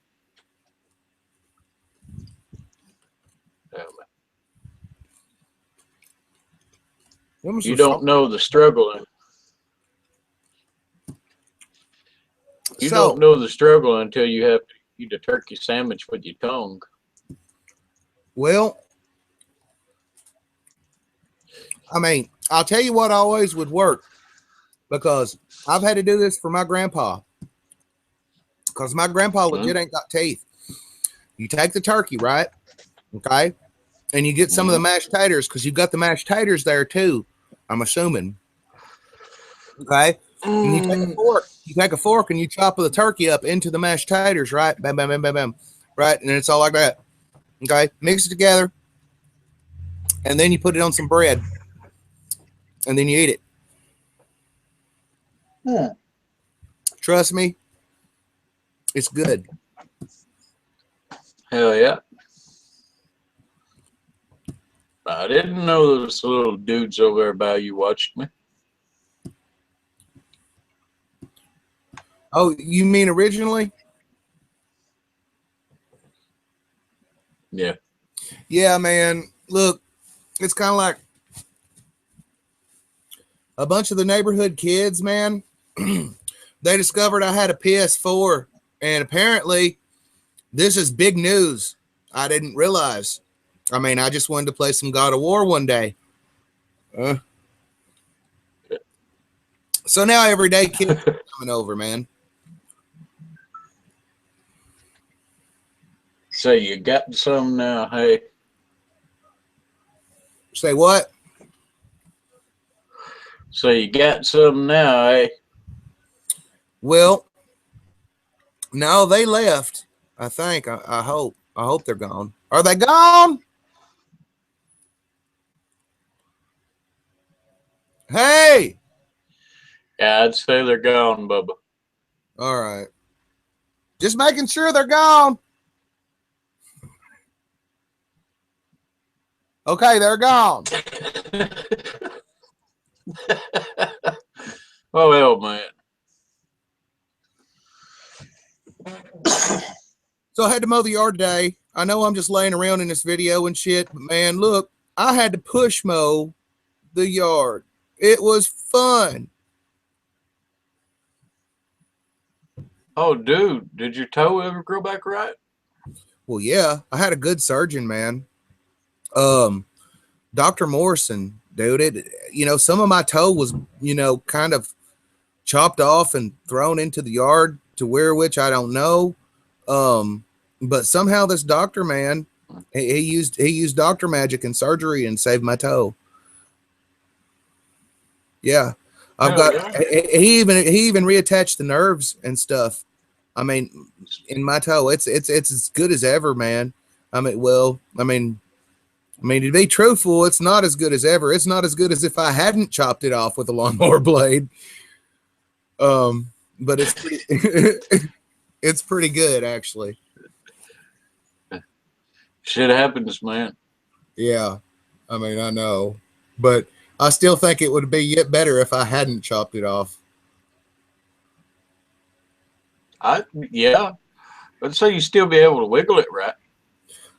You don't know the struggle. You So- don't know the struggle until you have to eat a turkey sandwich with your tongue. Well, I mean, I'll tell you what always would work, because I've had to do this for my grandpa, because my grandpa legit ain't got teeth. You take the turkey, right? Okay. And you get some of the mashed taters, because you've got the mashed taters there too, I'm assuming. Okay. And you take a fork. You take a fork and you chop the turkey up into the mashed taters, right? Bam, bam, bam, bam, bam. Right. And it's all like that. Okay. Mix it together. And then you put it on some bread. And then you eat it. Trust me. It's good. Hell yeah. I didn't know those little dudes over there by you watched me. Oh, you mean originally? Yeah. Yeah, man. Look, it's kind of like a bunch of the neighborhood kids, man. They discovered I had a PS4, and apparently this is big news. I didn't realize. I mean, I just wanted to play some God of War one day. So now every day kids are coming over, man. So you got some now, hey. Say what? So you got some now, hey. Well, no, they left. I think. I hope. I hope they're gone. Are they gone? Hey! Yeah, I'd say they're gone, Bubba. All right. Just making sure they're gone. Okay, they're gone. Oh, well, man. So I had to mow the yard today. I know I'm just laying around in this video and shit, but man, look, I had to push mow the yard. It was fun. Oh, dude, did your toe ever grow back right? Well, yeah, I had a good surgeon, man. Dr. Morrison, dude, some of my toe was, kind of chopped off and thrown into the yard to where which I don't know. But somehow this doctor, man, he used doctor magic and surgery and saved my toe. Yeah. He even reattached the nerves and stuff. I mean, in my toe, it's as good as ever, man. To be truthful, it's not as good as ever. It's not as good as if I hadn't chopped it off with a lawnmower blade. But it's pretty, it's pretty good, actually. Shit happens, man. Yeah. I know, but I still think it would be yet better if I hadn't chopped it off. Yeah. Let's say you still be able to wiggle it, right?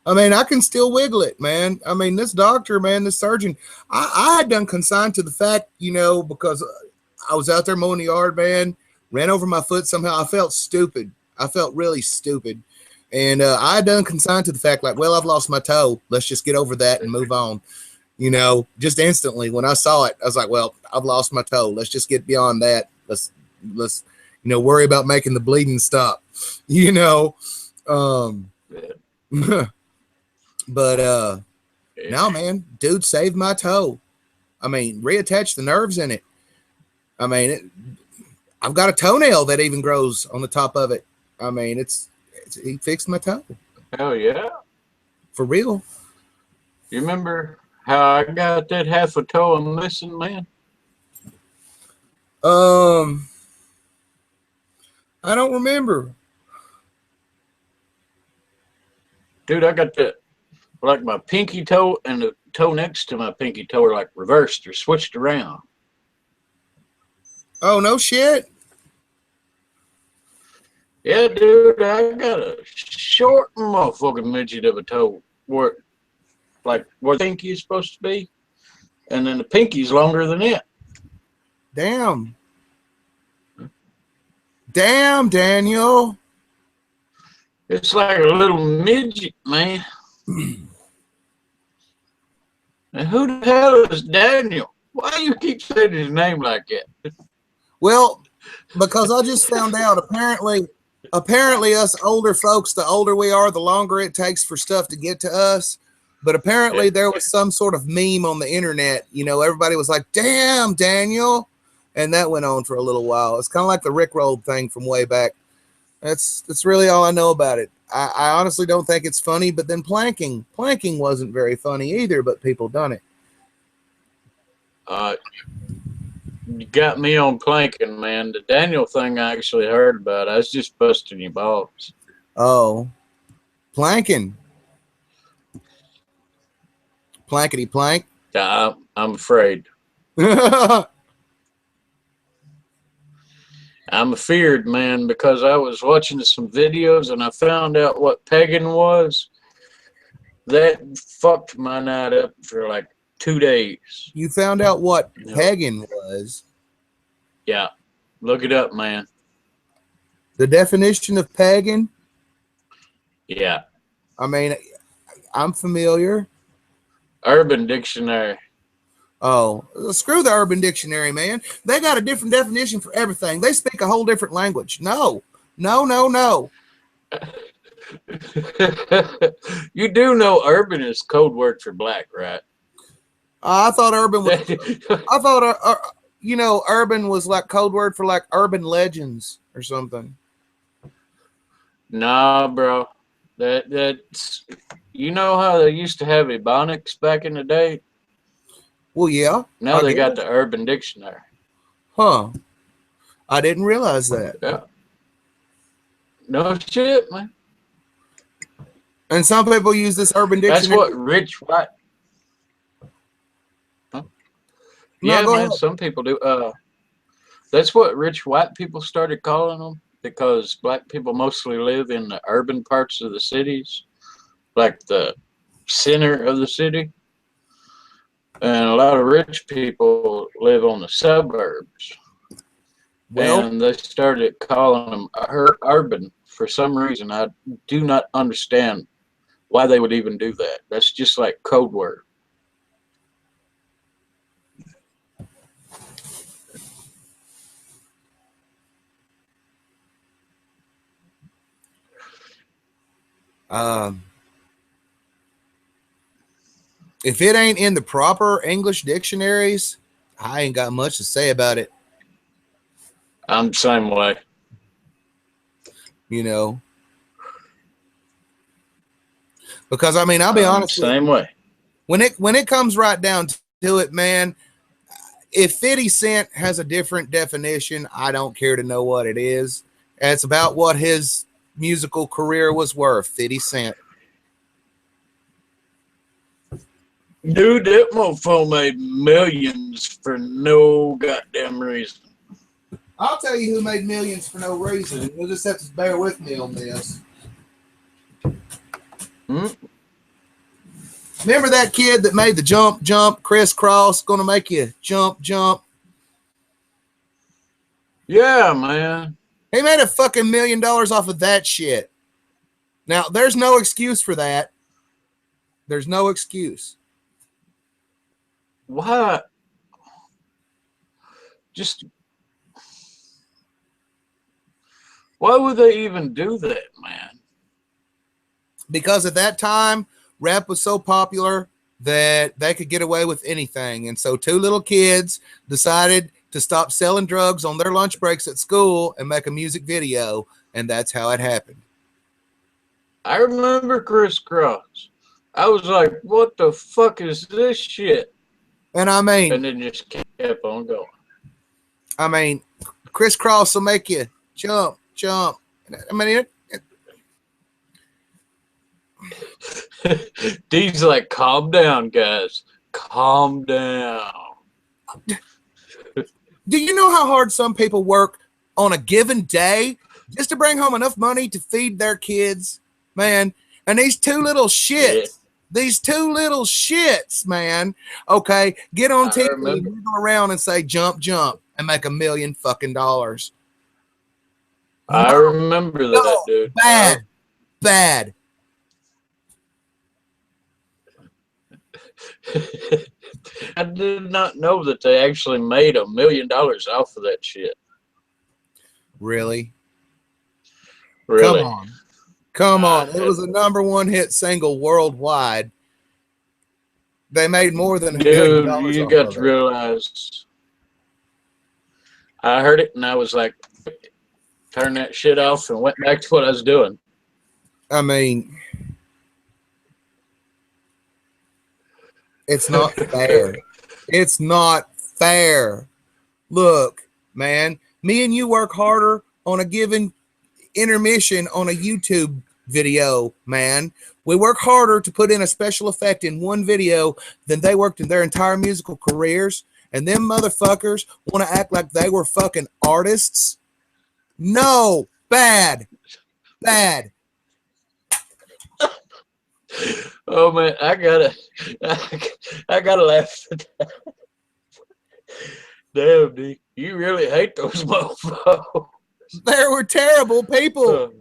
I can still wiggle it, man. This doctor, man, this surgeon, I had done consigned to the fact, because I was out there mowing the yard, man, ran over my foot somehow. I felt stupid. I felt really stupid. And I had done consigned to the fact, like, well, I've lost my toe. Let's just get over that and move on. Just instantly when I saw it, I was like, well, I've lost my toe. Let's just get beyond that. Let's worry about making the bleeding stop, But now, man, dude saved my toe. Reattached the nerves in it. I've got a toenail that even grows on the top of it. He fixed my toe. Hell yeah. For real. You remember how I got that half a toe I'm missing, man? I don't remember. Dude, I got that, like my pinky toe and the toe next to my pinky toe are like reversed or switched around. Oh, no shit. Yeah, dude, I got a short motherfucking midget of a toe where the pinky is supposed to be, and then the pinky's longer than it. Damn. Damn, Daniel. It's like a little midget, man. And who the hell is Daniel? Why do you keep saying his name like that? Well, because I just found out apparently us older folks, the older we are, the longer it takes for stuff to get to us. But apparently there was some sort of meme on the internet. You know, everybody was like, damn, Daniel. And that went on for a little while. It's kind of like the Rickrolled thing from way back. That's really all I know about it. I honestly don't think it's funny, but then planking wasn't very funny either, but people done it. You got me on planking, man. The Daniel thing I actually heard about. I was just busting your balls. Oh, planking. Plankety plank. I'm afraid. I'm afeared, man, because I was watching some videos and I found out what pegging was. That fucked my night up for like 2 days. You found out what pegging was? Yeah. Look it up, man. The definition of pegging? Yeah. I mean, I'm familiar. Urban Dictionary. Oh, screw the Urban Dictionary, man. They got a different definition for everything. They speak a whole different language. No. You do know urban is code word for black, right? I thought urban was. I thought urban was like code word for like urban legends or something. Nah, bro. That's you know how they used to have Ebonics back in the day? Well, yeah. Now they got the Urban Dictionary. Huh. I didn't realize that. Yeah. No shit, man. And some people use this Urban Dictionary. That's what rich white. Huh? Yeah, man. Ahead. Some people do. That's what rich white people started calling them because black people mostly live in the urban parts of the cities, like the center of the city. And a lot of rich people live on the suburbs. Well, and they started calling them urban for some reason. I do not understand why they would even do that. That's just like code word. If it ain't in the proper English dictionaries, I ain't got much to say about it. I'm the same way. You know. Because I mean, I'll be honest. Same way. When it comes right down to it, man, if 50 Cent has a different definition, I don't care to know what it is. It's about what his musical career was worth. 50 Cent. Dude, that mofo made millions for no goddamn reason. I'll tell you who made millions for no reason. You'll just have to bear with me on this. Remember that kid that made the jump, crisscross, gonna make you jump? Yeah, man. He made a fucking $1 million off of that shit. Now, there's no excuse for that. There's no excuse. Why? Why would they even do that, man? Because at that time, rap was so popular that they could get away with anything. And so 2 little kids decided to stop selling drugs on their lunch breaks at school and make a music video. And that's how it happened. I remember Crisscross. I was like, what the fuck is this shit? And I mean, and then just kept on going. I mean, crisscross will make you jump. I mean, Dee's like, calm down, guys. Calm down. Do you know how hard some people work on a given day just to bring home enough money to feed their kids, man? And these 2 little shits. Yeah. These 2 little shits, man. Okay, get on TV and go around and say jump and make $1 million fucking dollars. I remember that, dude. Bad. I did not know that they actually made $1 million off of that shit. Really? Really? Come on. It was a #1 hit single worldwide. They made more than $1 million Dude, you off got of to it. realize. I heard it and I was like, turn that shit off and went back to what I was doing. I mean, it's not fair. It's not fair. Look, man, me and you work harder on a given intermission on a YouTube video, man. We work harder to put in a special effect in one video than they worked in their entire musical careers. And them motherfuckers want to act like they were fucking artists. No, bad. Oh man, I gotta laugh at that. Damn, dude, you really hate those mofos. They were terrible people.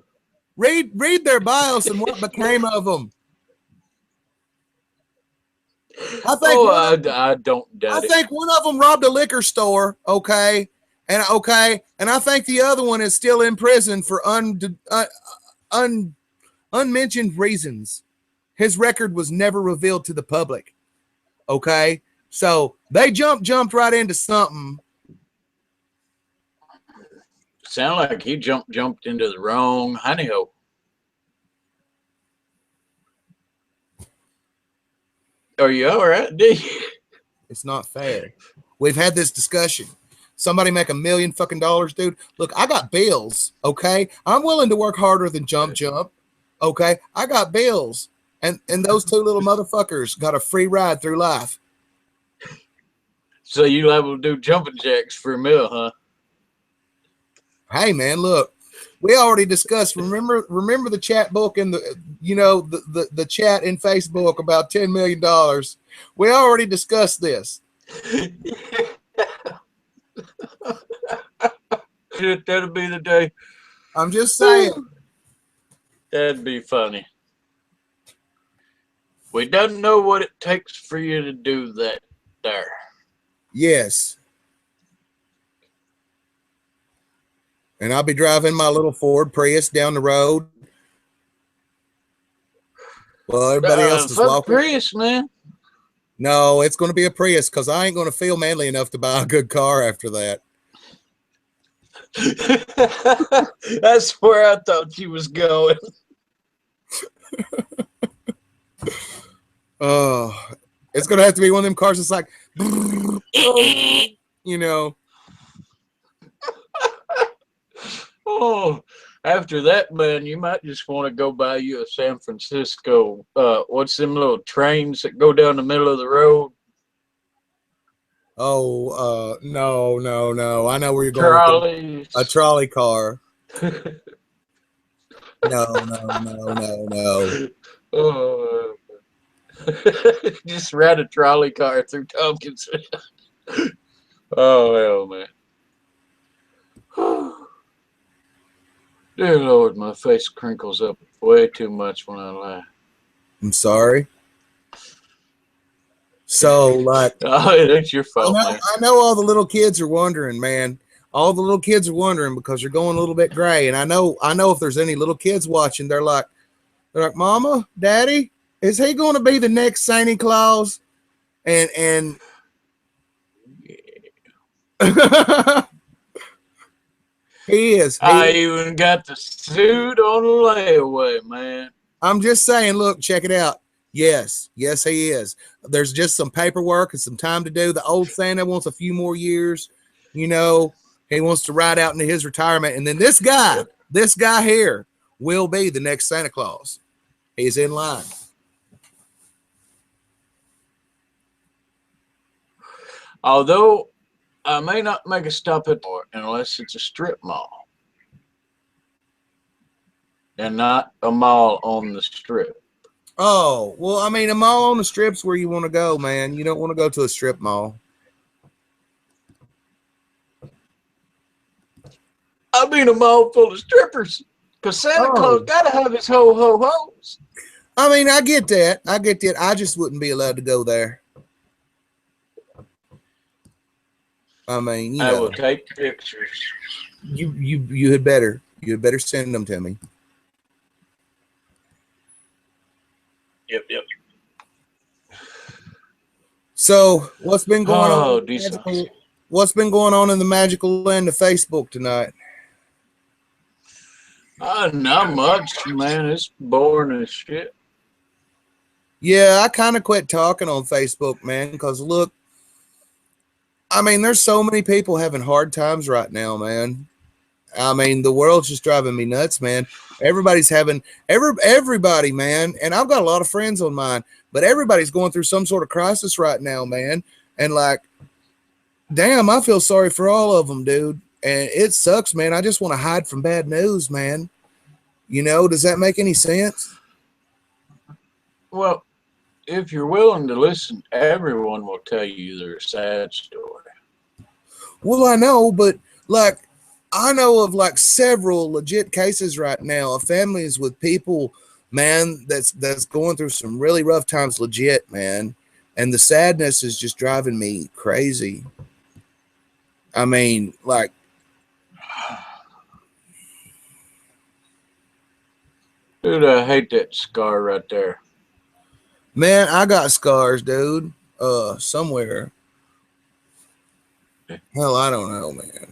Read their bios and what became of them. I don't doubt it. I think one of them robbed a liquor store, okay, and I think the other one is still in prison for unmentioned reasons. His record was never revealed to the public, okay. So they jumped right into something. Sound like he jumped into the wrong honey hole. Are you all right, D? It's not fair. We've had this discussion. Somebody make $1 million fucking dollars, dude. Look, I got bills, okay? I'm willing to work harder than jump, okay? I got bills. And those two little motherfuckers got a free ride through life. So you liable to do jumping jacks for $1 million, huh? Hey man, look, we already discussed. Remember the chat book and the chat in Facebook about $10 million. We already discussed this. That'll be the day. I'm just saying. That'd be funny. We don't know what it takes for you to do that there. Yes. And I'll be driving my little Ford Prius down the road. Well, everybody else is walking. Prius, man. No, it's going to be a Prius because I ain't going to feel manly enough to buy a good car after that. That's where I thought you was going. Oh, it's going to have to be one of them cars that's like, you know. Oh, after that, man, you might just want to go buy you a San Francisco. What's them little trains that go down the middle of the road? Oh, no. I know where you're going. Trolleys. A trolley car. No. Oh, just ride a trolley car through Tompkinsville. Oh, hell, man. Dear Lord, my face crinkles up way too much when I laugh. I'm sorry. So, like, oh, it ain't your fault, man. I know all the little kids are wondering, man. All the little kids are wondering because you're going a little bit gray. And I know if there's any little kids watching, they're like, Mama, Daddy, is he going to be the next Santa Claus? And he is. I even got the suit on layaway, man. I'm just saying, look, check it out. Yes, he is. There's just some paperwork and some time to do. The old Santa wants a few more years. You know, he wants to ride out into his retirement. And then this guy here will be the next Santa Claus. He's in line. Although I may not make a stop at it unless it's a strip mall and not a mall on the strip. Oh, well, I mean, a mall on the strip's where you want to go, man. You don't want to go to a strip mall. I mean a mall full of strippers. Because Santa Claus got to have his ho-ho-hos. I mean, I get that. I get that. I just wouldn't be allowed to go there. I mean, I will take pictures. You had better. You had better send them to me. Yep. So, what's been going on? Decent. What's been going on in the magical land of Facebook tonight? Not much, man. It's boring as shit. Yeah, I kind of quit talking on Facebook, man, because look, I mean, there's so many people having hard times right now, man. I mean, the world's just driving me nuts, man. Everybody's having everybody, man, and I've got a lot of friends on mine, but everybody's going through some sort of crisis right now, man. And like, damn, I feel sorry for all of them, dude. And it sucks, man. I just want to hide from bad news, man. You know, does that make any sense? Well, if you're willing to listen, everyone will tell you their sad story. Well, I know, but like, I know of like several legit cases right now of families with people, man, that's going through some really rough times, legit, man. And the sadness is just driving me crazy. I mean, like, Dude, I hate that scar right there. man, I got scars, dude. Somewhere. Hell, I don't know, man.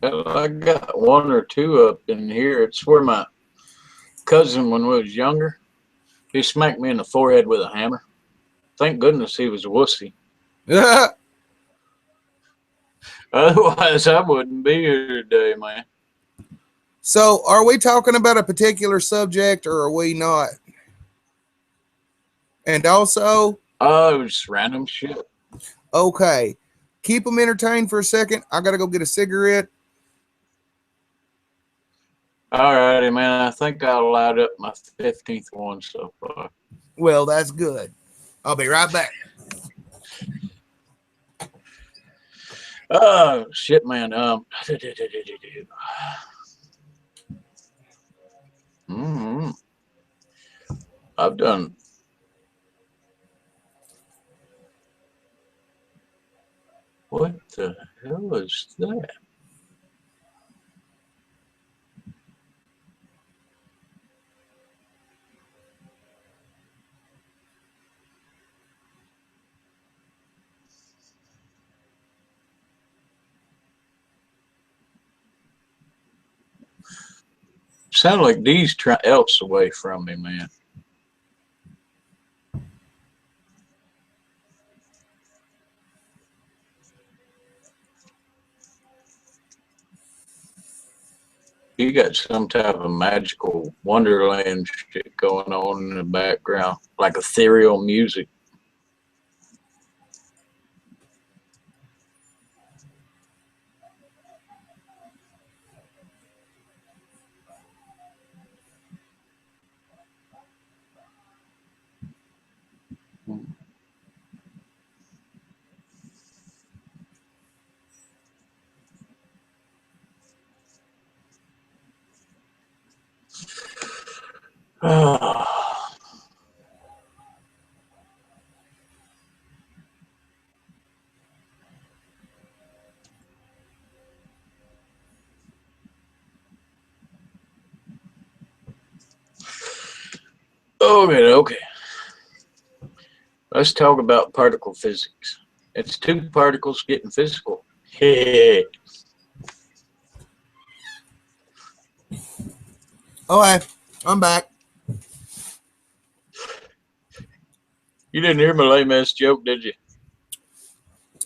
I got one or two up in here. It's where my cousin, when we was younger, he smacked me in the forehead with a hammer. Thank goodness he was a wussy. Otherwise, I wouldn't be here today, man. So, are we talking about a particular subject or are we not? And also, Oh, it was random shit. okay, keep them entertained for a second. I got to go get a cigarette. Alrighty, man. I think I light up my 15th one so far. Well, that's good. I'll be right back. Oh, shit, man. I've done. What the hell is that? Sound like these elves away from me, man. You got some type of magical wonderland shit going on in the background, like ethereal music. Okay. Let's talk about particle physics. It's two particles getting physical. Hey. All right, I'm back. You didn't hear my lame ass joke, did you?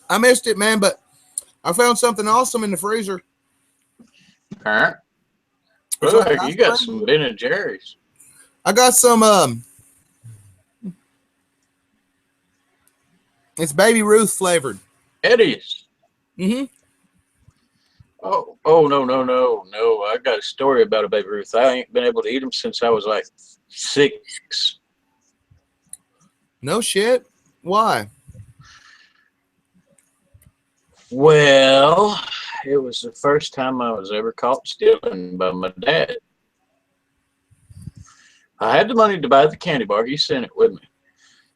I missed it, man, but I found something awesome in the freezer. Huh? So Look, you got some Ben and Jerry's. I got some it's Baby Ruth flavored. Eddie's. Mm-hmm. Oh, no. I got a story about a Baby Ruth. I ain't been able to eat them since I was like 6. No shit. Why? Well, it was the first time I was ever caught stealing by my dad. I had the money to buy the candy bar. He sent it with me.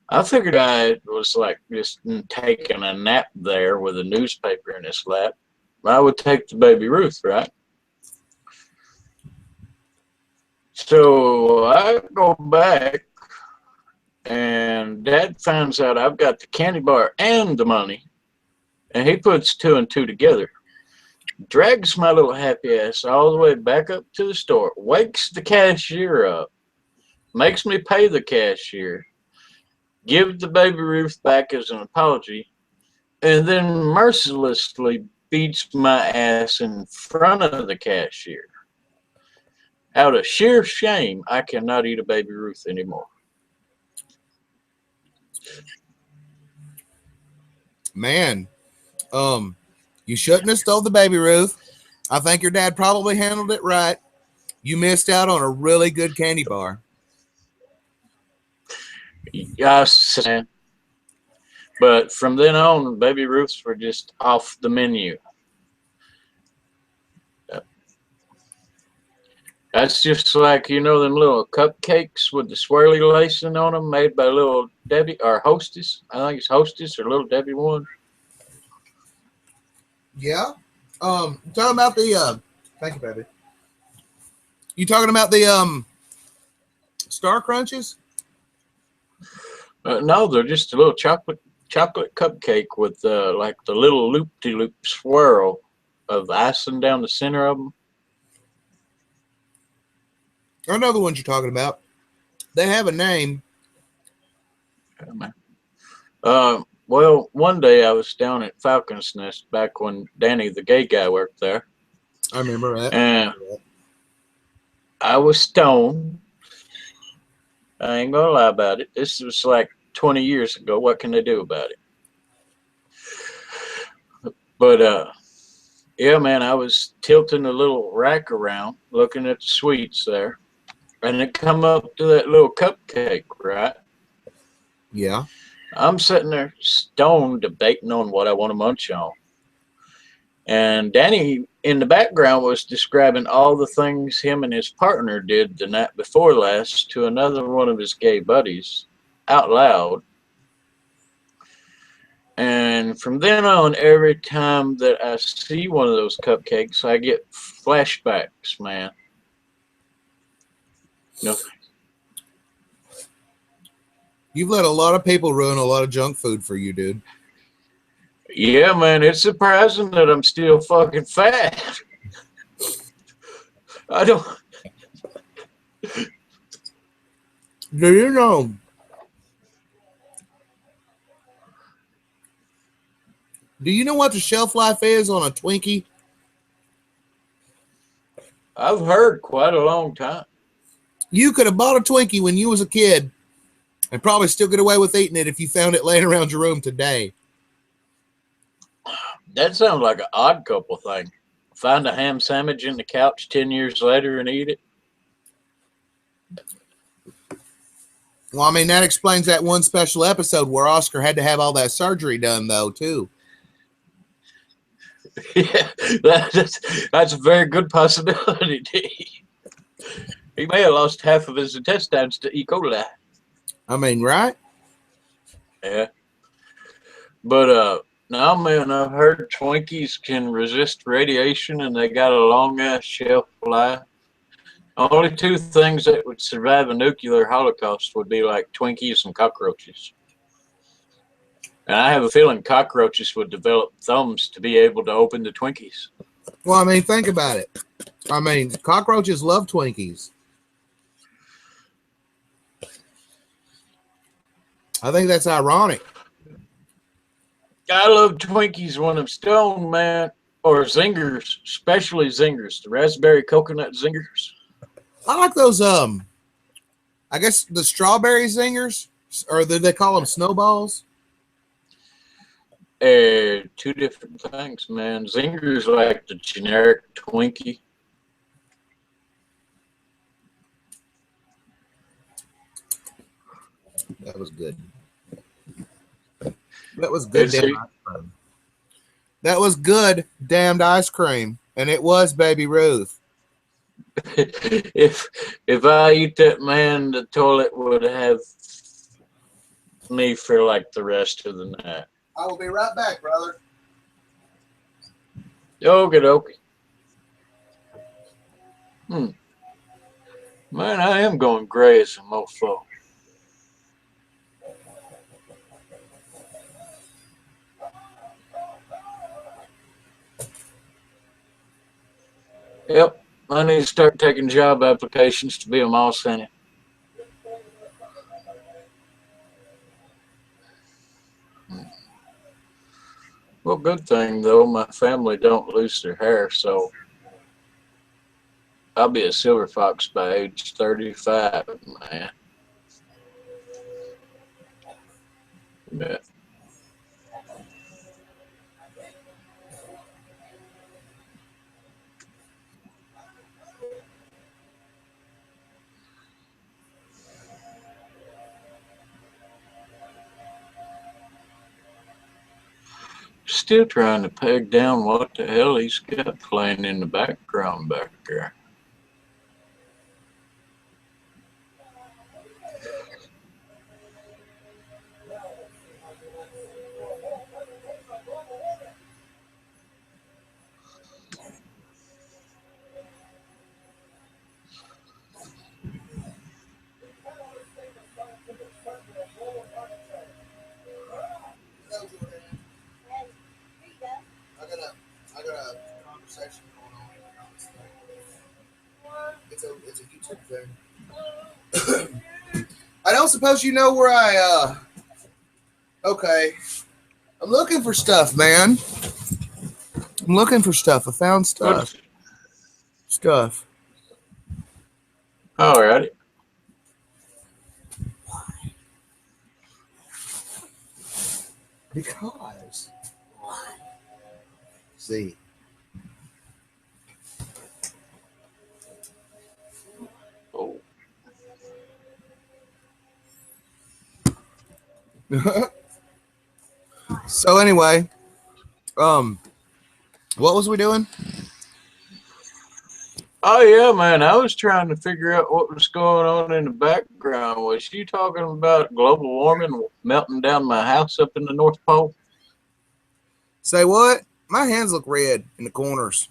I figured I was like just taking a nap there with a newspaper in his lap. I would take the Baby Ruth, right? So I go back, and Dad finds out I've got the candy bar and the money, and he puts two and two together. Drags my little happy ass all the way back up to the store, wakes the cashier up, makes me pay the cashier, give the Baby Ruth back as an apology, and then mercilessly beats my ass in front of the cashier. Out of sheer shame, I cannot eat a Baby Ruth anymore. Man, you shouldn't have stole the Baby Ruth. I think your dad probably handled it right. You missed out on a really good candy bar. Yes, but from then on, Baby Ruths were just off the menu. That's just like, them little cupcakes with the swirly lacing on them made by Little Debbie or Hostess. I think it's Hostess or Little Debbie one. Yeah. Talking about the thank you, baby. You talking about the Star Crunches? No, they're just a little chocolate cupcake with like the little loop-de-loop swirl of icing down the center of them. I know the ones you're talking about. They have a name. Well, one day I was down at Falcon's Nest back when Danny, the gay guy, worked there. I remember that. And I was stoned. I ain't gonna lie about it. This was like 20 years ago. What can they do about it? But yeah, man, I was tilting a little rack around, looking at the sweets there, and it come up to that little cupcake, right? Yeah. I'm sitting there stoned, debating on what I want to munch on. And Danny, in the background, was describing all the things him and his partner did the night before last to another one of his gay buddies out loud. And from then on, every time that I see one of those cupcakes, I get flashbacks, man. You've let a lot of people ruin a lot of junk food for you, dude. Yeah, man, it's surprising that I'm still fucking fat. I don't. Do you know? Do you know what the shelf life is on a Twinkie? I've heard quite a long time. You could have bought a Twinkie when you was a kid and probably still get away with eating it if you found it laying around your room today. That sounds like an odd couple thing. Find a ham sandwich in the couch 10 years later and eat it. Well, I mean, that explains that one special episode where Oscar had to have all that surgery done, though, too. Yeah, that's a very good possibility. He may have lost half of his intestines to E. coli. I mean, right? Yeah. But now, man, I've heard Twinkies can resist radiation and they got a long ass shelf life. Only two things that would survive a nuclear holocaust would be like Twinkies and cockroaches. And I have a feeling cockroaches would develop thumbs to be able to open the Twinkies. Well, I mean, think about it. I mean, cockroaches love Twinkies. I think that's ironic. I love Twinkies when I'm stoned, man. Or zingers, especially zingers, the raspberry coconut zingers. I like those, I guess the strawberry zingers, or do they call them snowballs? Two different things, man. Zingers like the generic Twinkie. That was good. That was good. That was good damned ice cream. And it was Baby Ruth. if I eat that, man, the toilet would have me for like the rest of the night. I will be right back, brother. Okie dokie. Man, I am going gray as a mofo. Yep, I need to start taking job applications to be a mall center. Well, good thing though, my family don't lose their hair, so I'll be a silver fox by age 35, man. Yeah. Still trying to peg down what the hell he's got playing in the background back there. I got a conversation going on. It's a YouTube thing. I don't suppose you know where okay. I'm looking for stuff, man. I'm looking for stuff. I found stuff. Stuff. Alrighty. Because. See. Oh. So anyway, what was we doing? Oh yeah, man. I was trying to figure out what was going on in the background. Was you talking about global warming melting down my house up in the North Pole? Say what? My hands look red in the corners.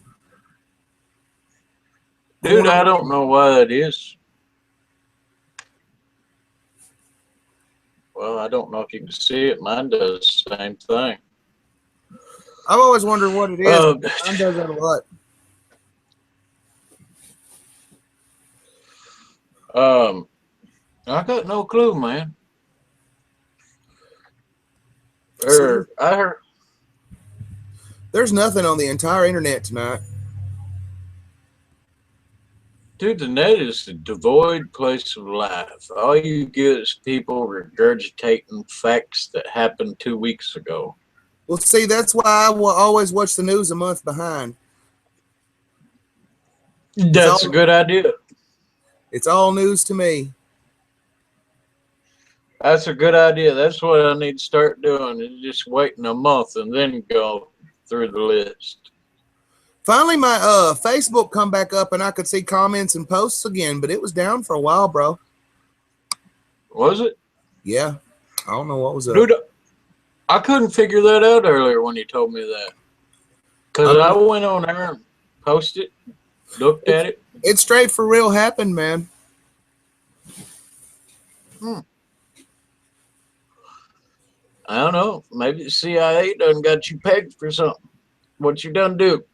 Dude, I don't know why that is. Well, I don't know if you can see it. Mine does the same thing. I've always wondered what it is. Mine does that a lot. I got no clue, man. So, I heard. there's nothing on the entire internet tonight. Dude, the net is a devoid place of life. All you get is people regurgitating facts that happened 2 weeks ago. Well, see, that's why I will always watch the news a month behind. That's a good idea. It's all news to me. That's a good idea. That's what I need to start doing, is just waiting a month and then go through the list. Finally, my Facebook come back up and I could see comments and posts again, but it was down for a while, bro. Was it? Yeah. I don't know what was up. Dude, I couldn't figure that out earlier when you told me that. Because I went on there and posted, looked at it. It's straight for real happened, man. I don't know. Maybe the CIA done got you pegged for something. What you done do?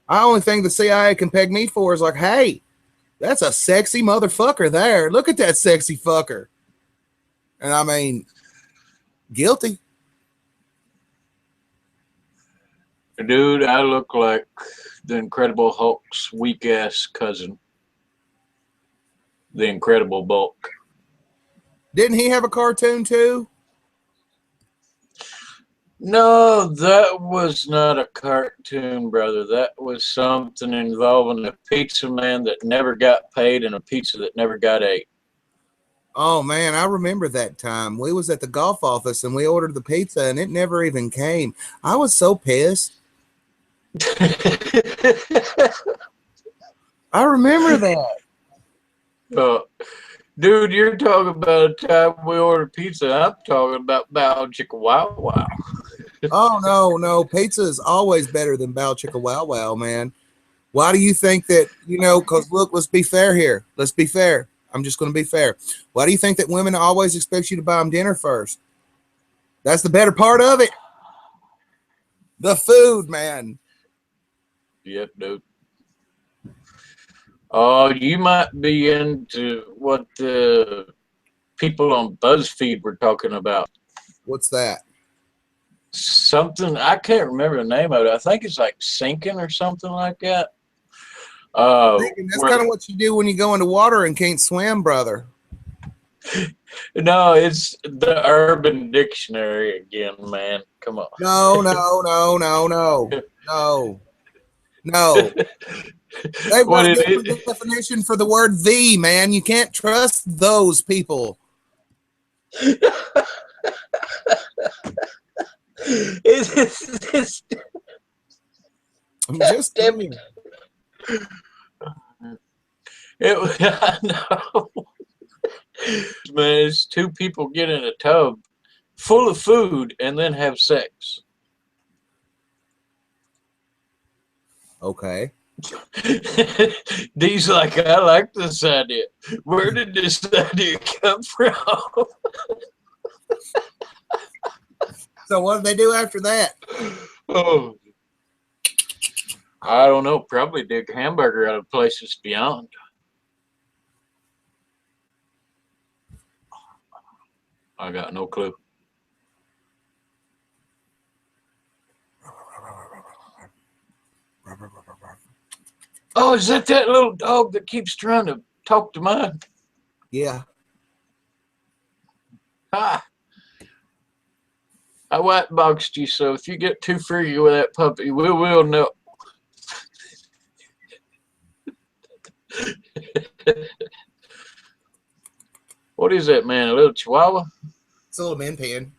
I only think the CIA can peg me for is like, hey, that's a sexy motherfucker there. Look at that sexy fucker. And I mean, guilty. Dude, I look like the Incredible Hulk's weak-ass cousin. The Incredible Bulk. Didn't he have a cartoon too? No, that was not a cartoon, brother. That was something involving a pizza man that never got paid and a pizza that never got ate. Oh man, I remember that time. We was at the golf office and we ordered the pizza and it never even came. I was so pissed. I remember that. Dude, you're talking about a time we ordered pizza. I'm talking about Bow Chicka Wow Wow. Oh no, pizza is always better than Bow Chicka Wow Wow, man. Why do you think that, because look, let's be fair here. Let's be fair. I'm just going to be fair. Why do you think that women always expect you to buy them dinner first? That's the better part of it. The food, man. Yep, dude. Oh, you might be into what the people on BuzzFeed were talking about. What's that? Something, I can't remember the name of it. I think it's like sinking or something like that. That's kind of what you do when you go into water and can't swim, brother. No, it's the Urban Dictionary again, man. Come on. No. They've got a different definition for the word "the," man. You can't trust those people. It's I'm just damn it. I know. Man, it's two people get in a tub full of food and then have sex. Okay. D's like, I like this idea. Where did this idea come from? So what do they do after that? Oh, I don't know. Probably dig hamburger out of places beyond. I got no clue. Oh, is that little dog that keeps trying to talk to mine? Yeah. Hi. I white boxed you, so if you get too freaky with that puppy, we will know. What is that, man? A little chihuahua? It's a little min pin.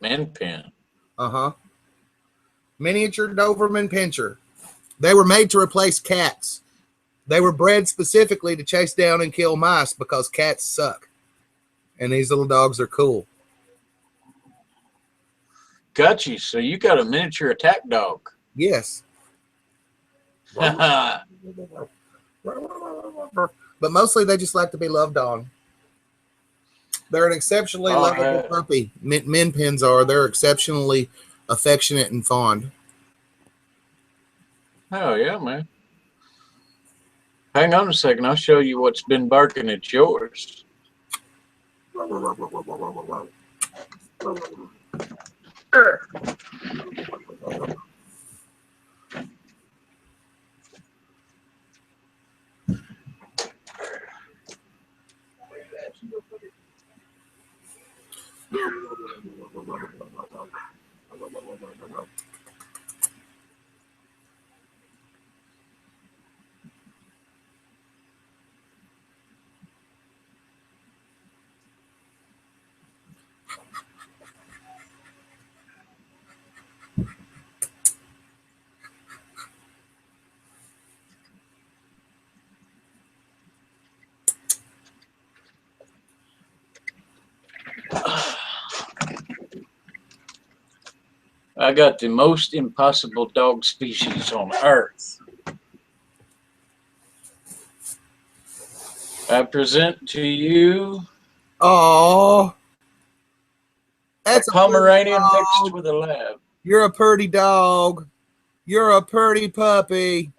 Man pin. Uh-huh. Miniature Doberman Pinscher. They were made to replace cats. They were bred specifically to chase down and kill mice because cats suck. And these little dogs are cool. Got you. So you got a miniature attack dog. Yes. But mostly they just like to be loved on. They're an exceptionally lovable puppy. Min pins are. They're exceptionally affectionate and fond. Oh, yeah, man. Hang on a second. I'll show you what's been barking at yours. I got the most impossible dog species on earth. I present to you Oh, that's a Pomeranian mixed with a lab. You're a pretty dog. You're a pretty puppy.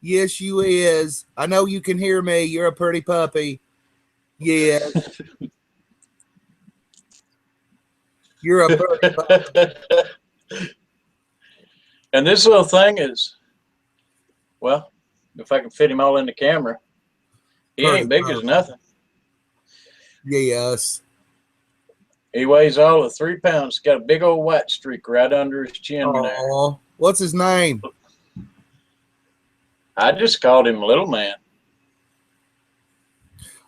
Yes, you is. I know you can hear me. You're a pretty puppy. Yes. You're a pretty puppy. And this little thing is, well, if I can fit him all in the camera, he ain't big as nothing. Yes. He weighs all of 3 pounds. Got a big old white streak right under his chin there. What's his name? I just called him Little Man.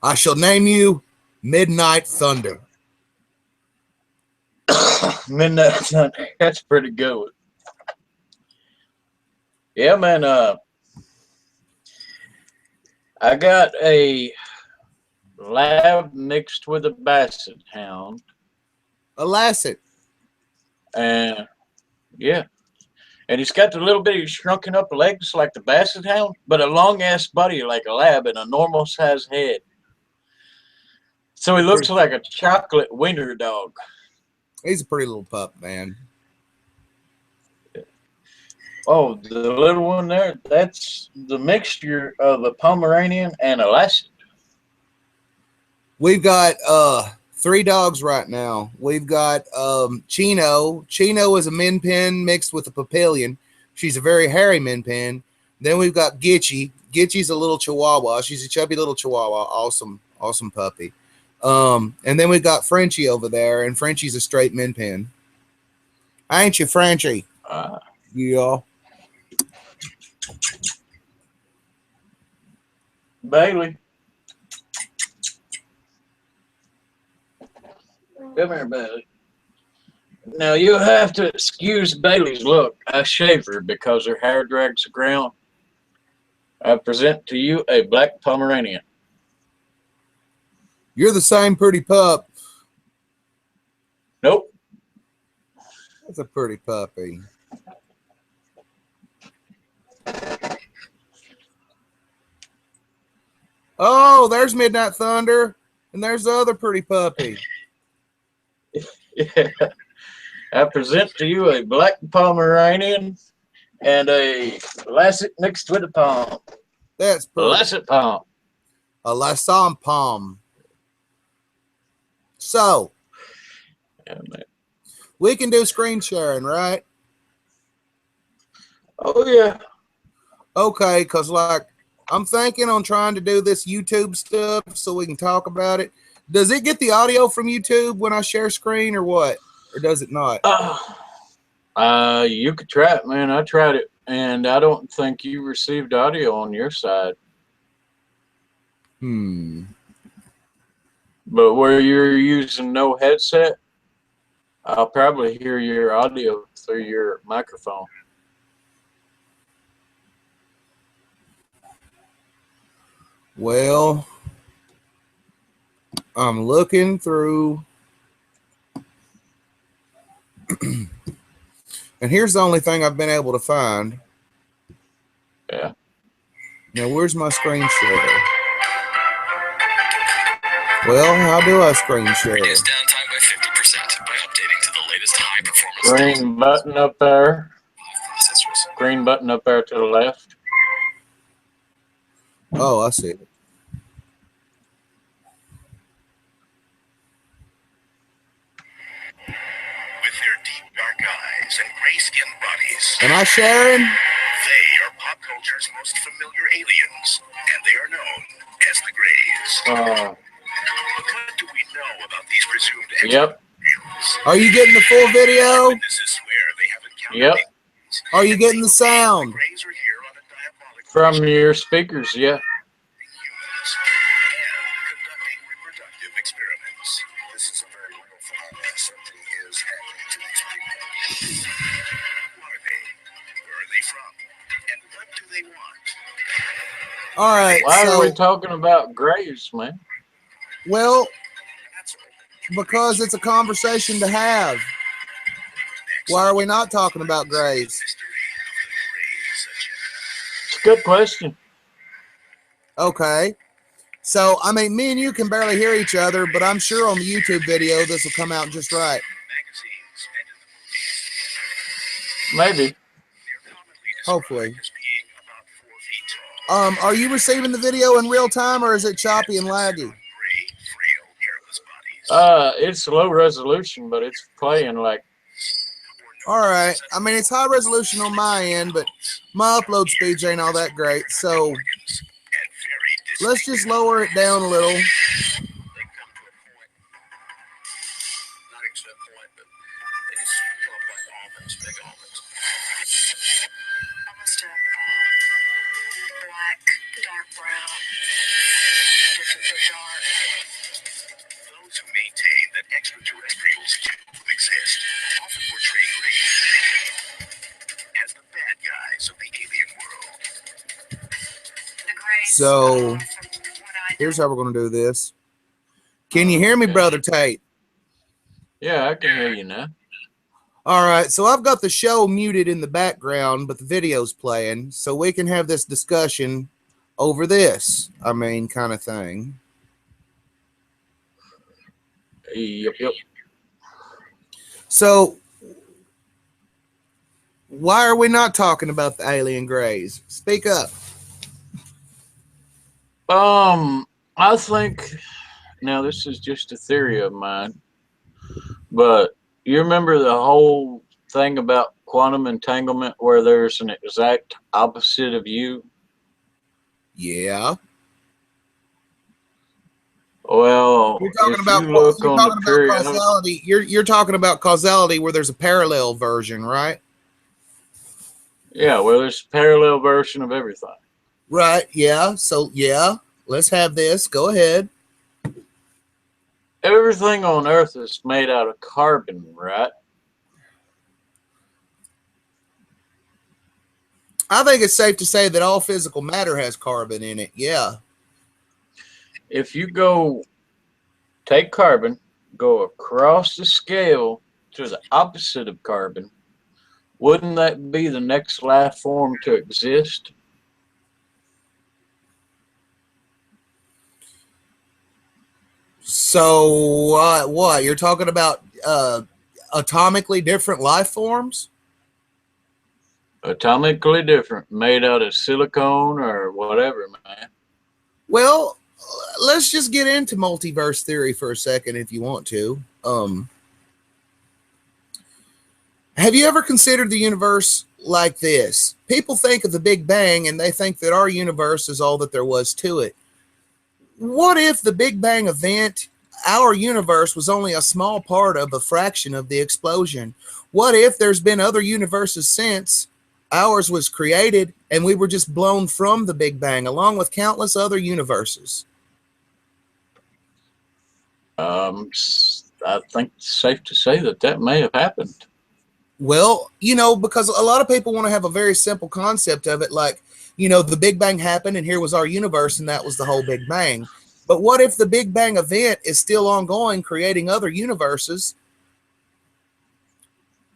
I shall name you Midnight Thunder. Midnight Sun. That's pretty good. Yeah, man. I got a lab mixed with a basset hound, Elastic. and yeah, and he's got the little bitty shrunken up legs like the basset hound, but a long ass body like a lab and a normal size head. So he looks like a chocolate wiener dog. He's a pretty little pup, man. Oh, the little one there, that's the mixture of a Pomeranian and a Lassie. We've got 3 dogs right now. We've got Chino. Chino is a min pin mixed with a Papillion. She's a very hairy min pin. Then we've got Gitchy. Gitchy's a little Chihuahua. She's a chubby little Chihuahua. Awesome, awesome puppy. And then we've got Frenchie over there, and Frenchie's a straight min pin. Ain't you, Frenchie? Yeah. Bailey. Come here, Bailey. Now you'll have to excuse Bailey's look. I shave her because her hair drags the ground. I present to you a black Pomeranian. You're the same pretty pup. Nope. That's a pretty puppy. Oh, there's Midnight Thunder, and there's the other pretty puppy. Yeah. I present to you a black Pomeranian and a Lassie mixed with a Pom. That's pretty. Lassie Pom. A Lassam Pom. So, Yeah, man. we can do screen sharing, right? Oh, yeah. Okay, because, like, I'm thinking on trying to do this YouTube stuff so we can talk about it. Does it get the audio from YouTube when I share screen or what? Or does it not? You could try it, man. I tried it, and I don't think you received audio on your side. But where you're using no headset, I'll probably hear your audio through your microphone. Well, I'm looking through. And here's the only thing I've been able to find. Yeah. Now, where's my screen share? Well, how do I screen share? Reduce downtime by 50% by updating to the latest high-performance Green button up there. processors. Green button up there to the left. Oh, I see it. With their deep dark eyes and gray-skinned bodies, Am I sharing? they are pop culture's most familiar aliens, and they are known as the Greys. What do we know about these presumed Yep. extraterrestrials? Are you getting the full video? Witnesses swear they have encountered Yep. aliens. Are you getting the The sound? Greys are here on a diabolical From your speakers, yeah. humans and conducting reproductive experiments. This is a very real phenomenon. Something is happening to these people. Who are they? Where are they from? And what do they want? All right. Why are we So, talking about grays, man? well, That's all. because it's a conversation to have. Why are we not talking about Grays? Mystery of the Greys agenda. It's a good question. Okay. So, I mean, me and you can barely hear each other, but I'm sure on the YouTube video this will come out just right. Magazines and in the movies. Maybe. They're commonly described Hopefully. as being about 4 feet tall. Are you receiving the video in real time or is it choppy and laggy? Gray, frail, hairless bodies. It's low resolution, but it's playing like All right. I mean, it's high resolution on my end, but my upload speeds ain't all that great. So let's just lower it down a little. They come to a point, not exact point, but they just come up like almonds, big almonds. Almost a black, dark brown. Those who maintain that extraterrestrials do exist often portray Greys as the bad guys of the alien world. So here's how we're going to do this. Can you hear me, Brother Tate? Yeah, I can hear you now. All right, so I've got the show muted in the background, but the video's playing, so we can have this discussion over this, kind of thing. Yep. So, why are we not talking about the alien greys? Speak up. I think, now this is just a theory of mine, but you remember the whole thing about quantum entanglement where there's an exact opposite of you? Yeah. Well, You're talking if about you look on the period, causality. You're talking about causality where there's a parallel version, right? yeah, well, there's a parallel version of everything. Right. Yeah. So yeah, let's have this. Go ahead. Everything on Earth is made out of carbon, right? I think it's safe to say that all physical matter has carbon in it. Yeah. If you go take carbon, go across the scale to the opposite of carbon, wouldn't that be the next life form to exist? So what? You're talking about atomically different life forms? Atomically different, made out of silicone or whatever, man. Well, let's just get into multiverse theory for a second if you want to. Have you ever considered the universe like this? People think of the Big Bang and they think that our universe is all that there was to it. What if the Big Bang event, our universe, was only a small part of a fraction of the explosion? What if there's been other universes since ours was created and we were just blown from the Big Bang along with countless other universes? I think it's safe to say that that may have happened. Well, because a lot of people want to have a very simple concept of it, like, the Big Bang happened and here was our universe and that was the whole Big Bang. But what if the Big Bang event is still ongoing, creating other universes,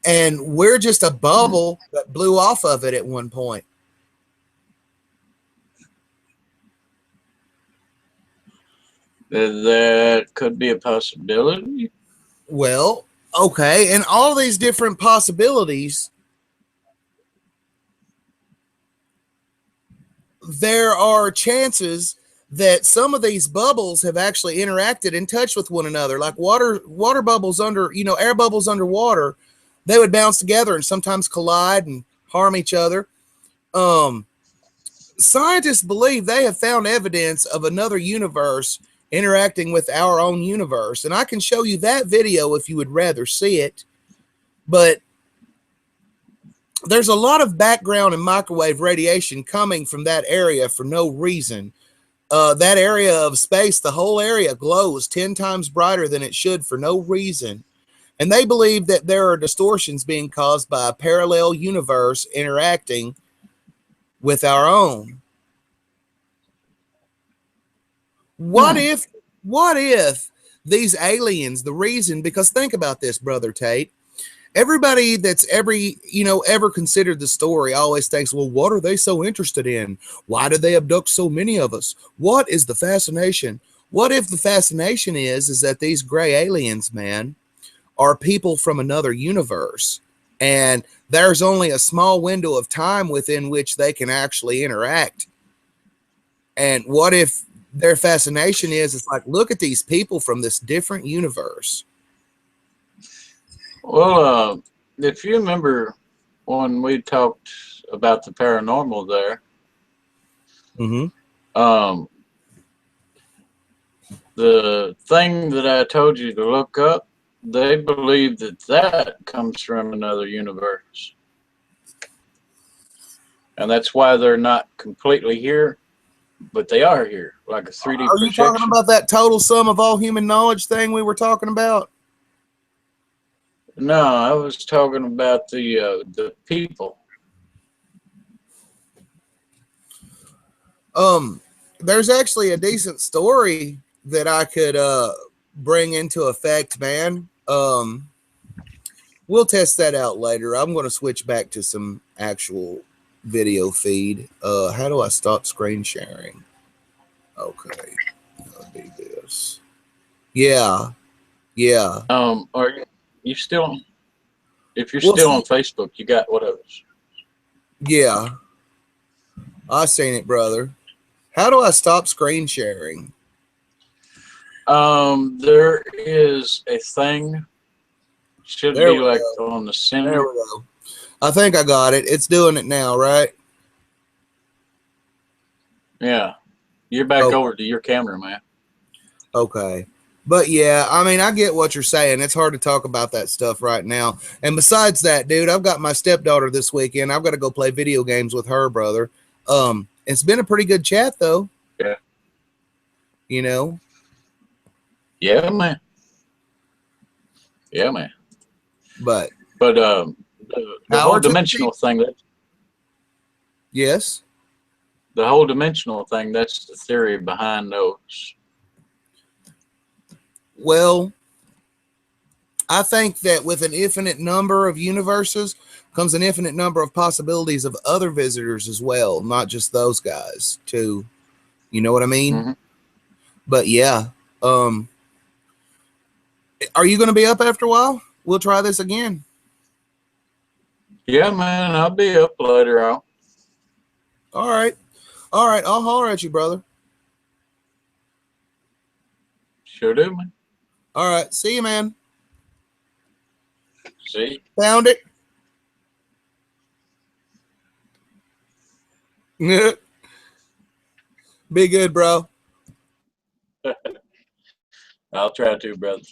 and we're just a bubble that blew off of it at one point? That could be a possibility. Well, okay, and all these different possibilities, there are chances that some of these bubbles have actually interacted and touched with one another, like water bubbles air bubbles underwater. They would bounce together and sometimes collide and harm each other. Scientists believe they have found evidence of another universe interacting with our own universe, and I can show you that video if you would rather see it. But there's a lot of background and microwave radiation coming from that area for no reason. That area of space, the whole area glows 10 times brighter than it should for no reason. And they believe that there are distortions being caused by a parallel universe interacting with our own. What if these aliens, the reason, because think about this, Brother Tate, everybody that's ever considered the story always thinks, well, what are they so interested in? Why do they abduct so many of us? What is the fascination? What if the fascination is that these gray aliens, man, are people from another universe, and there's only a small window of time within which they can actually interact? And what if their fascination is, it's like, look at these people from this different universe? Well, if you remember when we talked about the paranormal there, the thing that I told you to look up, they believe that comes from another universe. And that's why they're not completely here. but they are here, like a 3D Are you talking projection. about that total sum of all human knowledge thing we were talking about? No, I was talking about the people. There's actually a decent story that I could bring into effect, man. We'll test that out later. I'm going to switch back to some actual video feed. How do I stop screen sharing? Okay, I'll do this. Yeah. Are you still? If you're Well, still on Facebook, you got what else? yeah, I seen it, brother. How do I stop screen sharing? There is a thing. Should There be we like go. on the There center. we go. I think I got it. It's doing it now, right? Yeah, you're back Oh. over to your camera, man. Okay. But yeah, I mean, I get what you're saying. It's hard to talk about that stuff right now. And besides that, dude, I've got my stepdaughter this weekend. I've got to go play video games with her, brother. It's been a pretty good chat though. Yeah. You know? Yeah, man. Yeah, man. But the How whole are two dimensional thing, yes. the whole dimensional thing, that's the theory behind those. Well, I think that with an infinite number of universes comes an infinite number of possibilities of other visitors as well, not just those guys, too. You know what I mean? Mm-hmm. But yeah. Are you going to be up after a while? We'll try this again. Yeah, man, I'll be up later on. All right. All right. I'll holler at you, brother. Sure do, man. All right. See you, man. See? Found it. Be good, bro. I'll try to, brother.